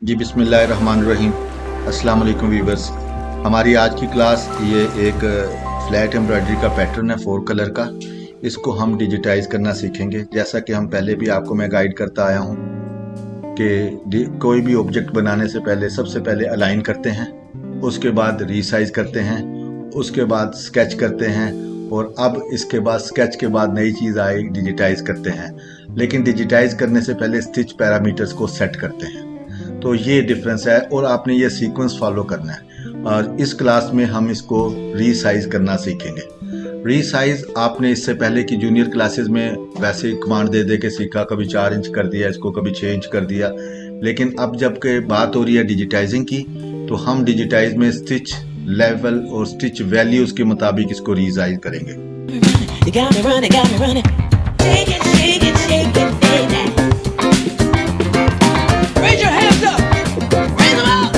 जी बिस्मिल्लाहिर्रहमानिर्रहीम। अस्सलाम वालेकुम वीवर्स। हमारी आज की क्लास ये एक फ्लैट एम्ब्रॉयडरी का पैटर्न है 4 कलर का। इसको हम डिजिटाइज करना सीखेंगे। जैसा कि हम पहले भी आपको मैं गाइड करता आया हूँ कि कोई भी ऑब्जेक्ट बनाने से पहले सबसे पहले अलाइन करते हैं, उसके बाद रीसाइज करते हैं, उसके बाद स्केच करते हैं और अब इसके बाद स्केच के बाद नई चीज़ आई डिजिटाइज करते हैं। लेकिन डिजिटाइज करने से पहले स्टिच पैरामीटर्स को सेट करते हैं। तो ये डिफरेंस है और आपने ये सीक्वेंस फॉलो करना है। और इस क्लास में हम इसको रीसाइज करना सीखेंगे। रीसाइज आपने इससे पहले की जूनियर क्लासेस में वैसे कमांड दे दे के सीखा, कभी 4 इंच कर दिया इसको, कभी 6 इंच कर दिया। लेकिन अब जब के बात हो रही है डिजिटाइजिंग की, तो हम डिजिटाइज में स्टिच लेवल और स्टिच वैल्यूज के मुताबिक इसको रीसाइज करेंगे। You got me running. Shake it, shake it, shake it, baby. Raise your hands up. Raise them up.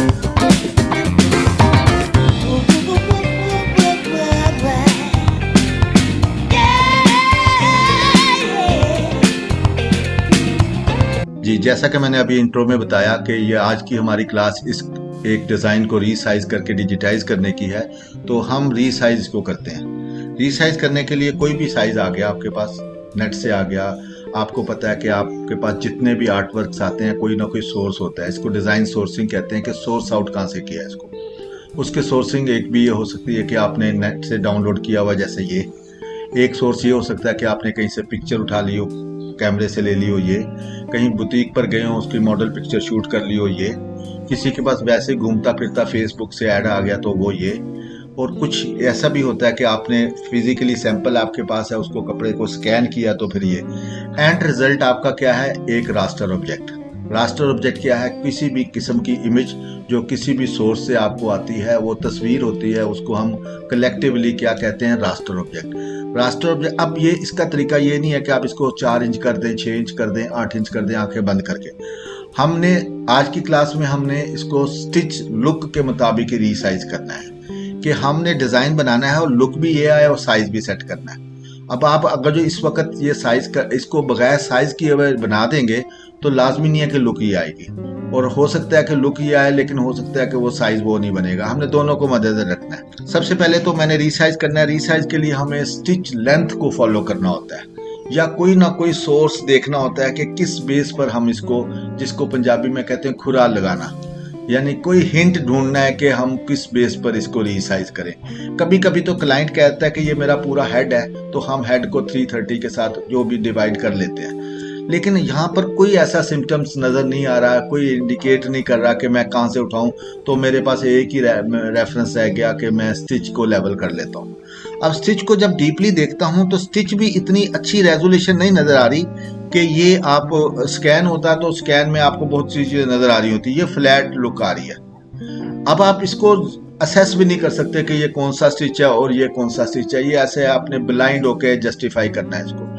जी, जैसा कि मैंने अभी इंट्रो में बताया कि ये आज की हमारी क्लास इस एक डिज़ाइन को रीसाइज करके डिजिटाइज करने की है। तो हम रीसाइज इसको करते हैं। रीसाइज करने के लिए कोई भी साइज आ गया आपके पास, नेट से आ गया। आपको पता है कि आपके पास जितने भी आर्ट वर्क्स आते हैं कोई ना कोई सोर्स होता है। इसको डिज़ाइन सोर्सिंग कहते हैं कि सोर्स आउट कहाँ से किया है इसको। उसके सोर्सिंग एक भी ये हो सकती है कि आपने नेट से डाउनलोड किया हुआ, जैसे ये एक सोर्स ये हो सकता है कि आपने कहीं से पिक्चर उठा ली हो, कैमरे से ले ली हो, ये कहीं बुटीक पर गए हो उसकी मॉडल पिक्चर शूट कर ली हो, ये किसी के पास वैसे घूमता फिरता फेसबुक से ऐड आ गया तो वो ये। और कुछ ऐसा भी होता है कि आपने फिजिकली सैंपल आपके पास है, उसको कपड़े को स्कैन किया तो फिर ये एंड रिजल्ट आपका क्या है, एक रास्टर ऑब्जेक्ट। रास्टर ऑब्जेक्ट क्या है, किसी भी किस्म की इमेज जो किसी भी सोर्स से आपको आती है, वो तस्वीर होती है, उसको हम कलेक्टिवली क्या कहते हैं, रास्टर ऑब्जेक्ट। रास्टर ऑब्जेक्ट, अब ये इसका तरीका ये नहीं है कि आप इसको 4 इंच कर दें, 6 इंच कर दें, 8 इंच कर दें आंखें बंद करके। हमने आज की क्लास में हमने इसको स्टिच लुक के मुताबिक ही रीसाइज करना है कि हमने डिज़ाइन बनाना है और लुक भी ये आए और साइज भी सेट करना है। अब आप अगर जो इस वक्त ये साइज का इसको बगैर साइज किए हुए बना देंगे तो लाजमी नहीं है कि लुक ही आएगी, और हो सकता है कि लुक ही आए लेकिन हो सकता है कि वो साइज वो नहीं बनेगा। हमने दोनों को मद्देनजर रखना है। सबसे पहले तो मैंने रीसाइज करना है। रीसाइज के लिए हमें स्टिच लेंथ को फॉलो करना होता है या कोई ना कोई सोर्स देखना होता है कि किस बेस पर हम इसको, जिसको पंजाबी में कहते हैं खुरा लगाना, यानी कोई हिंट ढूंढना है कि हम किस बेस पर इसको रीसाइज करें। कभी कभी तो क्लाइंट कहता है कि ये मेरा पूरा हेड है तो हम हेड को 330 के साथ जो भी डिवाइड कर लेते हैं। लेकिन यहाँ पर कोई ऐसा सिम्टम्स नज़र नहीं आ रहा, कोई इंडिकेट नहीं कर रहा कि मैं कहाँ से उठाऊँ, तो मेरे पास एक ही रेफरेंस रह गया कि मैं स्टिच को लेवल कर लेता हूँ। अब स्टिच को जब डीपली देखता हूँ तो स्टिच भी इतनी अच्छी रेजोल्यूशन नहीं नज़र आ रही कि ये आप स्कैन होता तो स्कैन में आपको बहुत सी चीज़ें नज़र आ रही होती, ये फ्लैट लुक आ रही है। अब आप इसको असेस भी नहीं कर सकते कि ये कौन सा स्टिच है और ये कौन सा स्टिच है। ये ऐसे आपने ब्लाइंड होके जस्टिफाई करना है इसको।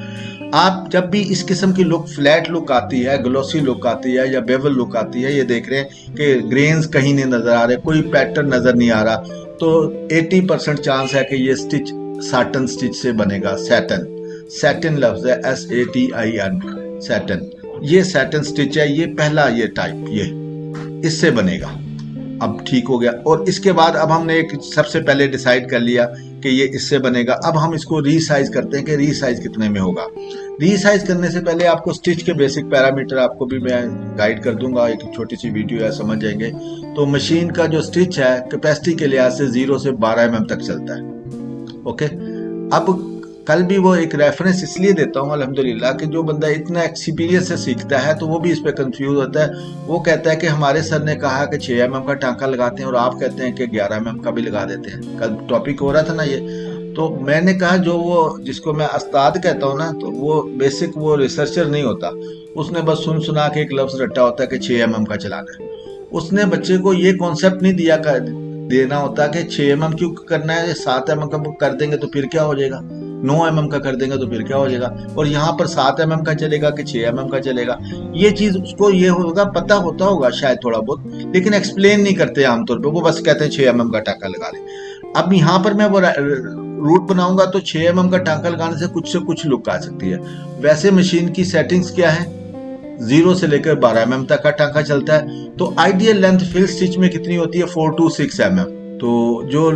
आप जब भी इस किस्म की लुक, फ्लैट लुक आती है, ग्लोसी लुक आती है या बेवल लुक आती है, ये देख रहे हैं कि ग्रेन्स कहीं नहीं नजर आ रहे, कोई पैटर्न नजर नहीं आ रहा, तो 80% चांस है कि ये स्टिच साटन स्टिच से बनेगा। सैटन, सैटिन लफ्ज है, SATIN, सैटन। ये सैटन स्टिच है, ये पहला ये टाइप, ये इससे बनेगा। अब ठीक हो गया। और इसके बाद अब हमने एक सबसे पहले डिसाइड कर लिया कि ये इससे बनेगा। अब हम इसको रीसाइज करते हैं कि रीसाइज कितने में होगा। रीसाइज करने से पहले आपको स्टिच के बेसिक पैरामीटर आपको भी मैं गाइड कर दूंगा, एक छोटी सी वीडियो है, समझ जाएंगे। तो मशीन का जो स्टिच है कैपेसिटी के लिहाज से 0 से 12 mm तक चलता है। ओके, अब कल भी वो एक रेफरेंस इसलिए देता हूँ अल्हम्दुलिल्लाह कि जो बंदा इतना एक्सपीरियंस से सीखता है तो वो भी इस पे कंफ्यूज होता है। वो कहता है कि हमारे सर ने कहा कि 6 mm का टांका लगाते हैं और आप कहते हैं कि 11 mm का भी लगा देते हैं। कल टॉपिक हो रहा था ना ये, तो मैंने कहा जो वो जिसको मैं उस्ताद कहता हूँ ना, तो वो बेसिक वो रिसर्चर नहीं होता। उसने बस सुन सुना के एक लफ्ज रट्टा होता है कि 6 mm का चलाना है। उसने बच्चे को ये कॉन्सेप्ट नहीं देना होता कि 6 mm क्यों करना है, 7 mm का कर देंगे तो फिर क्या हो जाएगा, 9 mm का कर देंगे तो फिर क्या हो जाएगा, और यहाँ पर 7 mm का चलेगा कि 6 mm का चलेगा। ये चीज उसको ये होगा, पता होता होगा शायद थोड़ा बहुत, लेकिन एक्सप्लेन नहीं करते आमतौर पे। वो बस कहते हैं 6 mm का टांका लगा ले। अब यहाँ पर मैं वो रूट बनाऊंगा तो 6 mm का टांका लगाने से कुछ लुक आ सकती है। वैसे मशीन की सेटिंग्स क्या है, 0 से लेकर 12 mm तक का टांका चलता है। तो आइडियल लेंथ फिल स्टिच में कितनी होती है? 4 to 6 mm। तो जो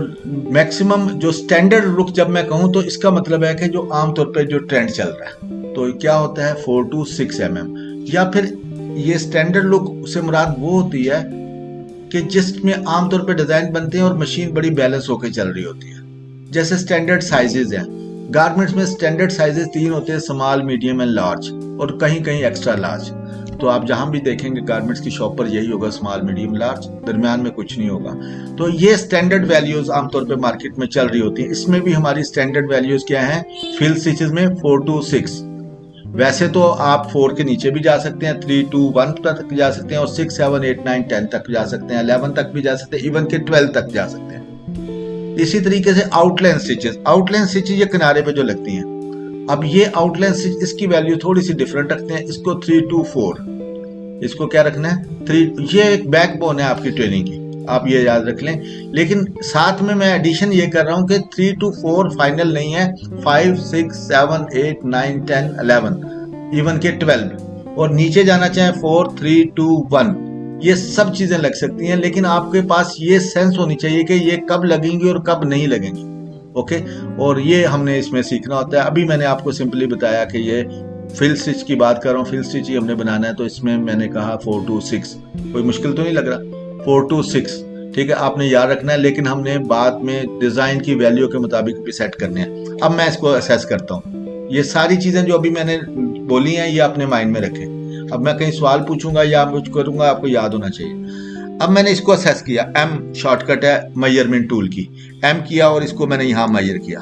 मैक्सिमम जो स्टैंडर्ड लुक जब मैं कहूँ तो इसका मतलब है कि जो आमतौर पे जो ट्रेंड चल रहा है, तो क्या होता है 4 to 6 mm। या फिर ये स्टैंडर्ड लुक से मुराद वो होती है कि जिसमें आमतौर पे डिजाइन बनते हैं और मशीन बड़ी बैलेंस होकर चल रही होती है। जैसे स्टैंडर्ड साइजेज हैं, गारमेंट्स में स्टैंडर्ड साइजेस 3 होते हैं, स्मॉल, मीडियम एंड लार्ज, और कहीं कहीं एक्स्ट्रा लार्ज। तो आप जहां भी देखेंगे गारमेंट्स की शॉप पर यही होगा, स्मॉल, मीडियम, लार्ज, दरमियान में कुछ नहीं होगा। तो ये स्टैंडर्ड वैल्यूज आमतौर पे मार्केट में चल रही होती है। इसमें भी हमारी स्टैंडर्ड वैल्यूज क्या है फिल स्टिचेस में? 4 to 6। वैसे तो आप 4 के नीचे भी जा सकते हैं, 3 to 1 तक जा सकते हैं, और 6, 7, 8, 9, 10 तक जा सकते हैं, 11 तक भी जा सकते हैं, इवन के 12 तक जा सकते हैं। इसी तरीके से आउटलाइन स्टिचेस ये किनारे पे जो लगती हैं, अब ये आउटलाइन स्टिच इसकी वैल्यू थोड़ी सी डिफरेंट रखते हैं। इसको 3 to 4, इसको क्या रखना है 3। ये एक बैकबोन है आपकी ट्रेनिंग की, आप ये याद रख लें। लेकिन साथ में मैं एडिशन ये कर रहा हूं कि 3 to 4 फाइनल नहीं है, 5, 6, 7, 8, 9, 10, 11, इवन के 12, और नीचे जाना चाहे 4, 3, 2, 1, ये सब चीजें लग सकती हैं। लेकिन आपके पास ये सेंस होनी चाहिए कि ये कब लगेंगी और कब नहीं लगेंगी। ओके, और ये हमने इसमें सीखना होता है। अभी मैंने आपको सिंपली बताया कि ये फिल स्टिच की बात कर रहा हूँ, फिल स्टिच ही हमने बनाना है, तो इसमें मैंने कहा 4 to 6। कोई मुश्किल तो नहीं लग रहा? 4 to 6, ठीक है, आपने याद रखना है। लेकिन हमने बाद में डिजाइन की वैल्यू के मुताबिक भी सेट करने हैं। अब मैं इसको असेस करता हूँ। ये सारी चीजें जो अभी मैंने बोली हैं ये अपने माइंड में रखें। अब मैं कहीं सवाल पूछूंगा या कुछ करूंगा, आपको याद होना चाहिए। अब मैंने इसको असेस किया, एम शॉर्टकट है मेजरमेंट टूल की, एम किया और इसको मैंने यहां मेजर किया।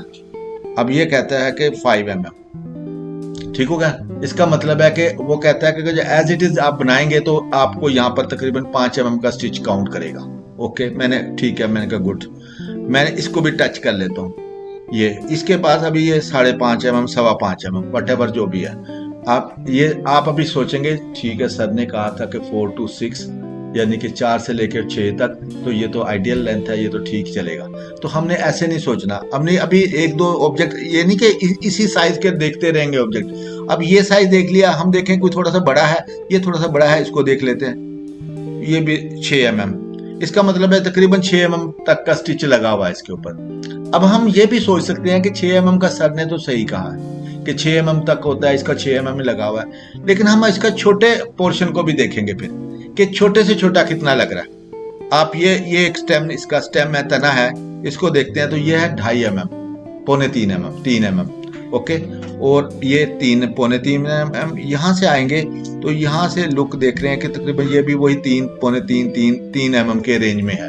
अब ये कहता है कि 5 mm, ठीक हो गया। इसका मतलब है कि वो कहता है कि एज इट इज आप बनाएंगे तो आपको यहाँ पर तकरीबन 5 mm का स्टिच काउंट करेगा। ओके, मैंने ठीक है, मैंने कहा गुड। मैंने इसको भी टच कर लेता हूँ। ये इसके पास अभी ये 5.5 mm, 5.25 mm, वट जो भी है। आप अभी सोचेंगे ठीक है, सर ने कहा था कि 4 to 6 यानी कि 4 से लेकर 6 तक, तो ये तो आइडियल लेंथ है, ये तो ठीक चलेगा। तो हमने ऐसे नहीं सोचना। हमने अभी एक दो ऑब्जेक्ट, ये नहीं कि इसी साइज के देखते रहेंगे ऑब्जेक्ट। अब ये साइज देख लिया, हम देखें कोई थोड़ा सा बड़ा है, ये थोड़ा सा बड़ा है, इसको देख लेते हैं। ये भी 6 mm, इसका मतलब है तकरीबन 6 mm तक का स्टिच लगा हुआ है इसके ऊपर। अब हम ये भी सोच सकते हैं कि 6 mm का सर ने तो सही कहा है कि 6 mm तक होता है, इसका 6 mm लगा हुआ है। लेकिन हम इसका छोटे पोर्शन को भी देखेंगे फिर कि छोटे से छोटा कितना लग रहा है। आप ये एक स्टेम, इसका स्टेम है, तना है, इसको देखते हैं तो ये है 2.5 mm, 3 mm, 3 mm। ओके, और ये 3.3 mm। यहाँ से आएंगे तो यहाँ से लुक देख रहे हैं कि तकरीबन ये भी वही 3 mm के रेंज में है।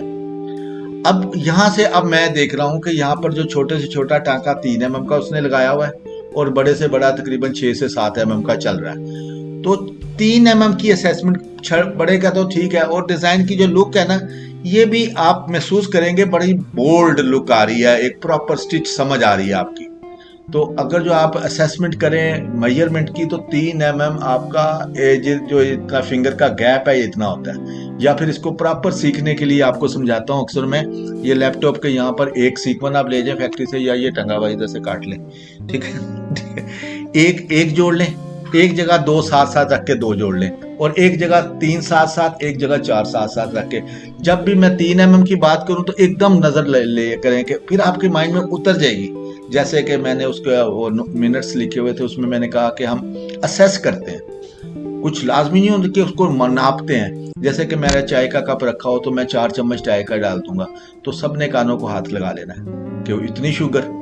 अब यहाँ से अब मैं देख रहा हूँ कि यहाँ पर जो छोटे से छोटा टांका 3 mm का उसने लगाया हुआ है, और बड़े से बड़ा तकरीबन 6 से 7 mm का चल रहा है। तो 3 mm की असेसमेंट बड़े का तो ठीक है, और डिजाइन की जो लुक है ना, ये भी आप महसूस करेंगे बड़ी बोल्ड लुक आ रही है, एक प्रॉपर स्टिच समझ आ रही है आपकी। तो अगर जो आप असेसमेंट करें मेजरमेंट की, तो 3 mm आपका जो इतना फिंगर का गैप है, ये इतना होता है। या फिर इसको प्रॉपर सीखने के लिए आपको समझाता हूँ अक्सर मैं, ये लैपटॉप के यहाँ पर एक सीक्वेंस आप ले जाए फैक्ट्री से, या ये टंगा हुआ इधर से काट लें, ठीक है, एक जोड़ लें, एक जगह 2 साथ साथ रख के 2 जोड़ लें, और एक जगह 3 साथ साथ, एक जगह 4 साथ साथ रख के। जब भी मैं 3 mm की बात करूं तो एकदम नजर ले करें कि फिर आपके माइंड में उतर जाएगी। जैसे कि मैंने उसके वो मिनट्स लिखे हुए थे, उसमें मैंने कहा कि हम असेस करते हैं, कुछ लाजमी नहीं होता कि उसको नापते हैं। जैसे कि मेरा चाय का कप रखा हो तो मैं 4 चम्मच चाय का डाल दूंगा, तो सबने कानों को हाथ लगा लेना है कि इतनी शुगर।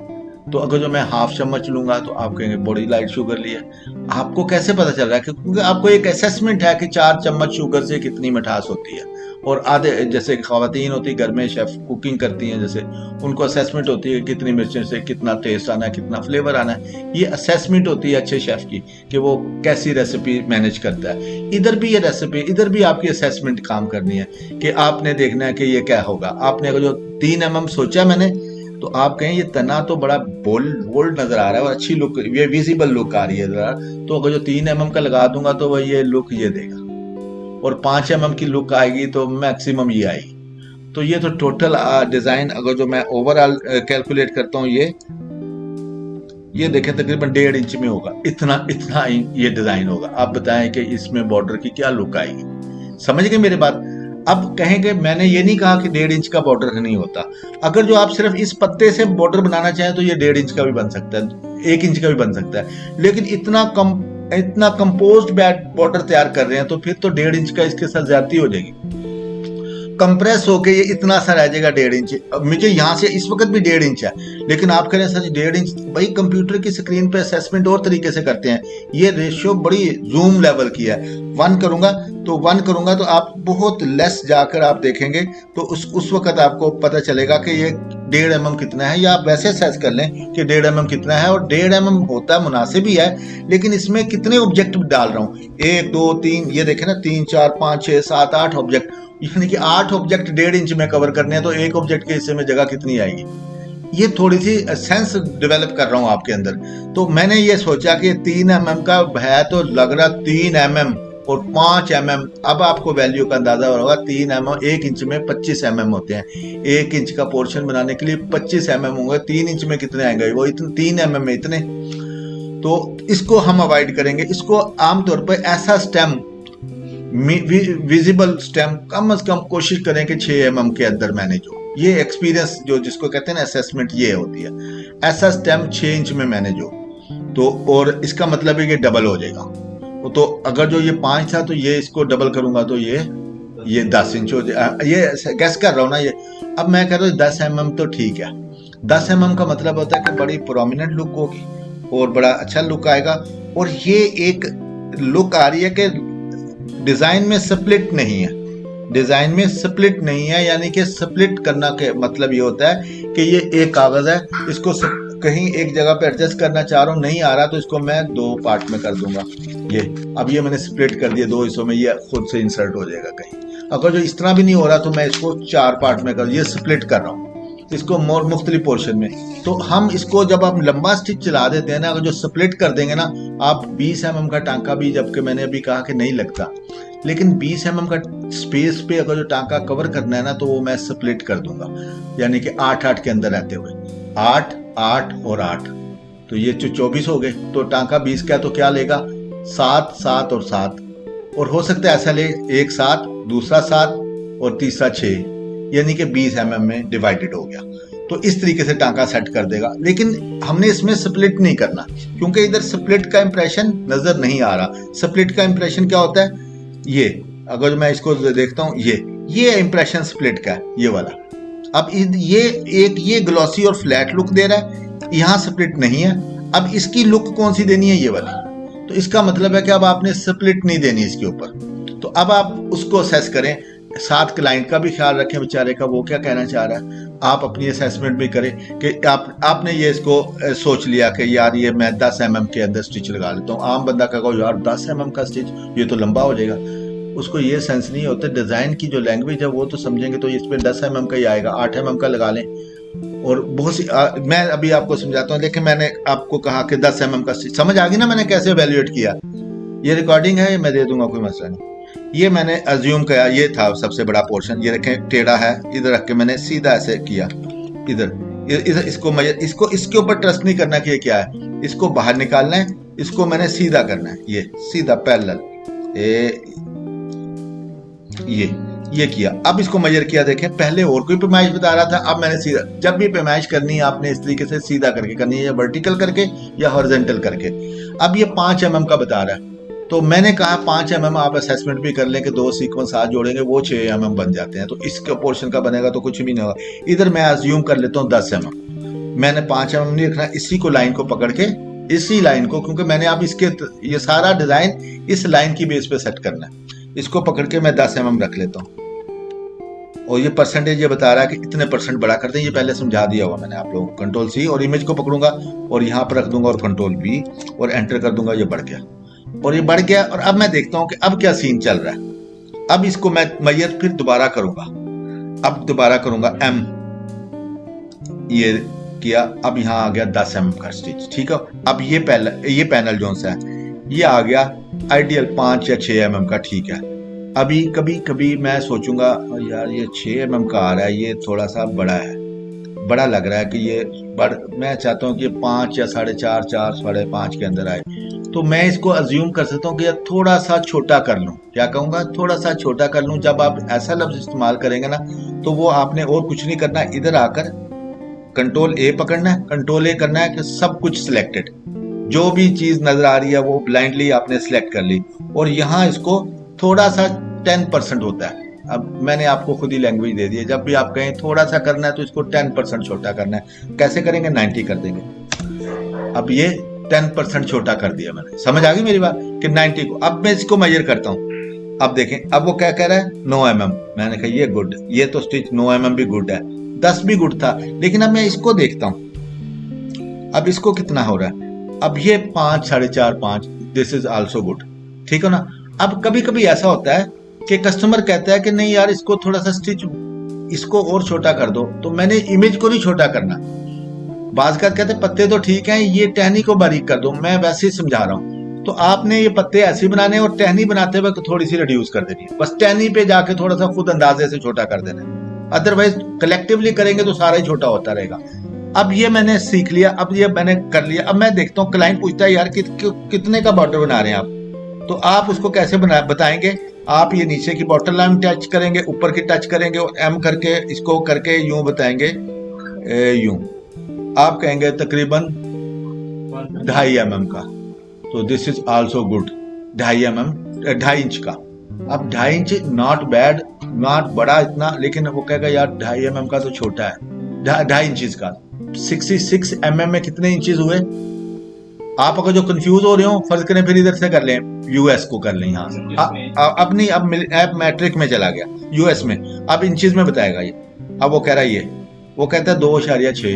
तो अगर जो मैं हाफ चम्मच लूंगा तो आप कहेंगे बड़ी लाइट शुगर ली है। आपको कैसे पता चल रहा है? क्योंकि आपको एक असेसमेंट है कि 4 चम्मच शुगर से कितनी मिठास होती है। और आधे जैसे खवातीन होती घर में, शेफ कुकिंग करती हैं, जैसे उनको असेसमेंट होती है कितनी मिर्चें से कितना टेस्ट आना है, कितना फ्लेवर आना है। ये असेसमेंट होती है अच्छे शेफ की कि वो कैसी रेसिपी मैनेज करता है। इधर भी ये रेसिपी, इधर भी आपकी असेसमेंट काम करनी है कि आपने देखना है कि ये क्या होगा। आपने अगर जो 3 mm सोचा मैंने, तो आप कहें ये तना तो बड़ा बोल्ड नजर आ रहा है और अच्छी लुक, ये विजिबल लुक आ रही है जरा, तो अगर जो 3 mm का लगा दूंगा तो वह ये लुक ये देगा, और 5 mm की लुक आएगी तो मैक्सिमम ये आएगी। तो ये तो टोटल डिजाइन अगर जो मैं ओवरऑल कैलकुलेट करता हूँ, ये ये देखें तकरीबन 1.5 इंच में होगा, इतना इतना ये डिजाइन होगा। आप बताएं कि इसमें बॉर्डर की क्या लुक आएगी। समझ गए मेरी बात। अब कहेंगे मैंने ये नहीं कहा कि 1.5 इंच का बॉर्डर नहीं होता। अगर जो आप सिर्फ इस पत्ते से बॉर्डर बनाना चाहें तो ये 1.5 इंच का भी बन सकता है, 1 इंच का भी बन सकता है। लेकिन इतना कंपोज्ड बॉर्डर तैयार कर रहे हैं तो फिर तो 1.5 इंच का इसके साथ ज्यादती हो जाएगी। कंप्रेस होके ये इतना सा रह जाएगा 1.5 इंच। मुझे यहाँ से इस वक्त भी 1.5 इंच है, लेकिन आप कह रहे हैं सच 1.5 इंच। भाई कंप्यूटर की स्क्रीन पे असेसमेंट और तरीके से करते हैं। ये रेशियो बड़ी जूम लेवल की है। 1 करूंगा तो आप बहुत लेस जाकर आप देखेंगे तो उस वक्त आपको पता चलेगा कि ये 1.5 mm कितना है, या आप वैसे असेस कर लें कि 1.5 mm कितना है। और 1.5 mm होता है, मुनासिब ही है, लेकिन इसमें कितने ऑब्जेक्ट डाल रहा हूँ, 1 2 3, ये देखें ना, 3 4 5 6 7 8 ऑब्जेक्ट, यानी कि 8 ऑब्जेक्ट 1.5 इंच में कवर करने हैं, तो एक ऑब्जेक्ट के हिस्से में जगह कितनी आएगी। ये थोड़ी सी सेंस डेवलप कर रहा हूं आपके अंदर। तो मैंने ये सोचा कि 3 mm का है तो लग रहा 3 mm और 5 mm। अब आपको वैल्यू का अंदाजा होगा। 3 mm 1 इंच में 25 mm होते हैं। 1 इंच का पोर्शन बनाने के लिए 25 mm होंगे। 3 इंच में कितने आएंगे, वो इतने 3 mm में इतने। तो इसको हम अवॉइड करेंगे। इसको आमतौर पर ऐसा स्टेम, विजिबल स्टेम कम से कम कोशिश करें कि 6 mm के अंदर मैनेज हो। ये एक्सपीरियंस जो जिसको कहते हैं ना असेसमेंट, ये होती है। ऐसा स्टेम 6 इंच में मैनेज हो तो, और इसका मतलब है कि डबल हो जाएगा। तो अगर जो ये 5 था तो ये इसको डबल करूंगा तो ये 10 इंच हो जाए। ये गैस कर रहा हूं ना ये। अब मैं कह रहा हूँ 10 mm तो ठीक है। 10 mm का मतलब होता है कि बड़ी प्रोमिनेंट लुक होगी और बड़ा अच्छा लुक आएगा। और ये एक लुक आ रही है कि डिजाइन में स्प्लिट नहीं है। डिजाइन में स्प्लिट नहीं है, यानी कि स्प्लिट करना के मतलब ये होता है कि ये एक कागज है, इसको कहीं एक जगह पे एडजस्ट करना चाह रहा हूँ, नहीं आ रहा तो इसको मैं 2 पार्ट में कर दूंगा। ये अब ये मैंने स्प्लिट कर दिया 2 हिस्सों में, ये खुद से इंसर्ट हो जाएगा कहीं। अगर जो इस तरह भी नहीं हो रहा तो मैं इसको 4 पार्ट में कर, ये स्प्लिट कर रहा हूँ इसको मोर मुख्तलिफ पोर्शन में। तो हम इसको जब आप लंबा स्टिच चला देते हैं ना, अगर जो स्प्लिट कर देंगे ना आप, 20 mm का टांका भी, जबकि मैंने अभी कहा कि नहीं लगता, लेकिन 20 mm का स्पेस पे अगर जो टांका कवर करना है ना तो वो मैं स्प्लिट कर दूंगा, यानी कि 8-8 के अंदर रहते हुए 8 8 और 8, तो ये 24 हो गए। तो टांका 20 का तो क्या लेगा, 7 7 और 7, और हो सकता है ऐसा ले, एक 7 दूसरा 7 और तीसरा 6, यानी कि 20 mm में डिवाइडेड हो गया। तो इस तरीके से टांका सेट कर देगा। लेकिन हमने इसमें स्प्लिट नहीं करना, क्योंकि इधर स्प्लिट का इंप्रेशन नजर नहीं आ रहा। स्प्लिट का इंप्रेशन क्या होता है, ये अगर मैं इसको देखता हूं, ये इंप्रेशन स्प्लिट का है, ये वाला। अब ये ग्लॉसी और फ्लैट लुक दे रहा है, यहां स्प्लिट नहीं है। अब इसकी लुक कौन सी देनी है, ये वाली। तो इसका मतलब है कि अब आपने स्प्लिट नहीं देनी इसके ऊपर। तो अब आप उसको असेस करें, साथ क्लाइंट का भी ख्याल रखें बेचारे का, वो क्या कहना चाह रहा है। आप अपनी असेसमेंट भी करें कि आपने ये इसको सोच लिया कि यार ये मैं 10 mm के अंदर स्टिच लगा लेता हूँ। आम बंदा कहेगा यार 10 mm का स्टिच, ये तो लंबा हो जाएगा। उसको ये सेंस नहीं होता। डिजाइन की जो लैंग्वेज है वो तो समझेंगे तो इसमें 10 mm का ही आएगा, 8 mm का लगा लें। और बहुत सी मैं अभी आपको समझाता हूँ। देखिए मैंने आपको कहा कि 10 mm का स्टिच, समझ आ गई ना मैंने कैसे एवेल्युएट किया। ये रिकॉर्डिंग है, मैं दे दूंगा, कोई मसला नहीं। ये मैंने अज्यूम किया, ये था सबसे बड़ा पोर्शन, ये रखें टेढ़ा है, इधर रख के मैंने सीधा ऐसे किया, इधर इसको इसके ऊपर ट्रस्ट नहीं करना कि ये क्या है, इसको बाहर निकालना है, इसको मैंने सीधा करना है, ये सीधा पैरेलल, ये किया। अब इसको मेजर किया, देखें पहले और कोई पैमाइश बता रहा था, अब मैंने सीधा। जब भी पैमाइश करनी है आपने इस तरीके से सीधा करके करनी है, या वर्टिकल करके या हॉरिजॉन्टल करके। अब ये 5 mm का बता रहा है, तो मैंने कहा 5 mm आप असेसमेंट भी कर लें कि 2 सीक्वेंस साथ जोड़ेंगे वो 6 mm बन जाते हैं, तो इसके पोर्शन का बनेगा तो कुछ भी नहीं होगा। इधर मैं अज्यूम कर लेता हूँ 10 mm, मैंने 5 mm नहीं रखना, इसी को लाइन को पकड़ के, इसी लाइन को, क्योंकि मैंने अब इसके ये सारा डिजाइन इस लाइन की बेस पे सेट करना है, इसको पकड़ के मैं 10 mm रख लेता हूँ। और ये परसेंटेज ये बता रहा है कि इतने % बड़ा कर दें, ये पहले समझा दिया हुआ मैंने आप लोगों को। कंट्रोल C और इमेज को पकड़ूंगा और यहाँ पर रख दूंगा और कंट्रोल V और एंटर कर दूंगा, ये बढ़ गया और ये बढ़ गया। और अब मैं देखता हूँ कि अब क्या सीन चल रहा है। अब इसको मैं मेजर फिर दोबारा करूंगा, अब दोबारा करूंगा M, ये किया। अब यहाँ आ गया 10 mm का स्टिच, ठीक है। अब ये पैनल जो सा है ये आ गया आइडियल 5 या 6 mm का, ठीक है। अभी कभी कभी मैं सोचूंगा यार ये 6 mm का आ रहा है, ये थोड़ा सा बड़ा है, बड़ा लग रहा है कि ये मैं चाहता हूँ कि ये 5 या 4.5, 4, 5.5 के अंदर आए, तो मैं इसको अज्यूम कर सकता हूँ कि यार थोड़ा सा छोटा कर लूँ। क्या कहूँगा, थोड़ा सा छोटा कर लूँ। जब आप ऐसा लफ्ज इस्तेमाल करेंगे ना, तो वो आपने और कुछ नहीं करना, इधर आकर कंट्रोल ए पकड़ना है, कंट्रोल ए करना है कि सब कुछ सिलेक्टेड, जो भी चीज नजर आ रही है वो ब्लाइंडली आपने सिलेक्ट कर ली, और यहाँ इसको थोड़ा सा 10% होता है। अब मैंने आपको खुद ही लैंग्वेज दे दी है, जब भी आप कहें थोड़ा सा करना है तो इसको 10% छोटा करना है। कैसे करेंगे, 90 कर देंगे। अब ये 10% छोटा कर दिया मैंने, समझ आ गई मेरी बात कि 90 को। अब मैं इसको मेजर करता हूँ। अब देखें, अब वो क्या कह रहा है, 9 mm। मैंने कहा ये गुड, ये तो स्टिच 9 mm भी गुड है, 10 भी गुड था। लेकिन अब मैं इसको देखता हूँ, अब इसको कितना हो रहा है, अब ये 5, 4.5, 5, दिस इज आल्सो गुड, ठीक है ना। अब कभी कभी ऐसा होता है कि कस्टमर कहता है कि नहीं यार इसको थोड़ा सा स्टिच इसको और छोटा कर दो, तो मैंने इमेज को नहीं छोटा करना। बाज का कहते पत्ते तो ठीक हैं, ये टहनी को बारीक कर दो, मैं वैसे ही समझा रहा हूँ। तो आपने ये पत्ते ऐसे बनाने और टहनी बनाते वक्त थोड़ी सी रिड्यूस कर देनी है, बस टहनी पे जाके थोड़ा सा खुद अंदाजे से छोटा कर देना है, अदरवाइज कलेक्टिवली करेंगे तो सारा ही छोटा होता रहेगा। अब ये मैंने सीख लिया, अब ये मैंने कर लिया। अब मैं देखता हूँ, क्लाइंट पूछता है यार कितने का बॉर्डर बना रहे हैं आप, तो आप उसको कैसे बताएंगे। आप ये नीचे की बॉटल लाइन टच करेंगे, ऊपर की टच करेंगे, और एम करके इसको करके यूं बताएंगे, यूं आप कहेंगे तकरीबन 2.5 mm का, तो this is also good. 2.5 mm, 2.5 inch का। अब 2.5 इंच नॉट बैड, नॉट बड़ा इतना, लेकिन वो कहेगा यार 2.5 mm का तो छोटा है, 2.5 इंचज का। 66 mm में कितने इंचेस हुए। आप अगर जो कंफ्यूज हो रहे हो, फर्ज करें फिर इधर से कर लें, यूएस को कर लें यहाँ से। अब नहीं, अब ऐप मैट्रिक में चला गया, यूएस में, अब इंचेस में बताएगा ये। अब वो कह रहा है, ये वो कहता है 2.6,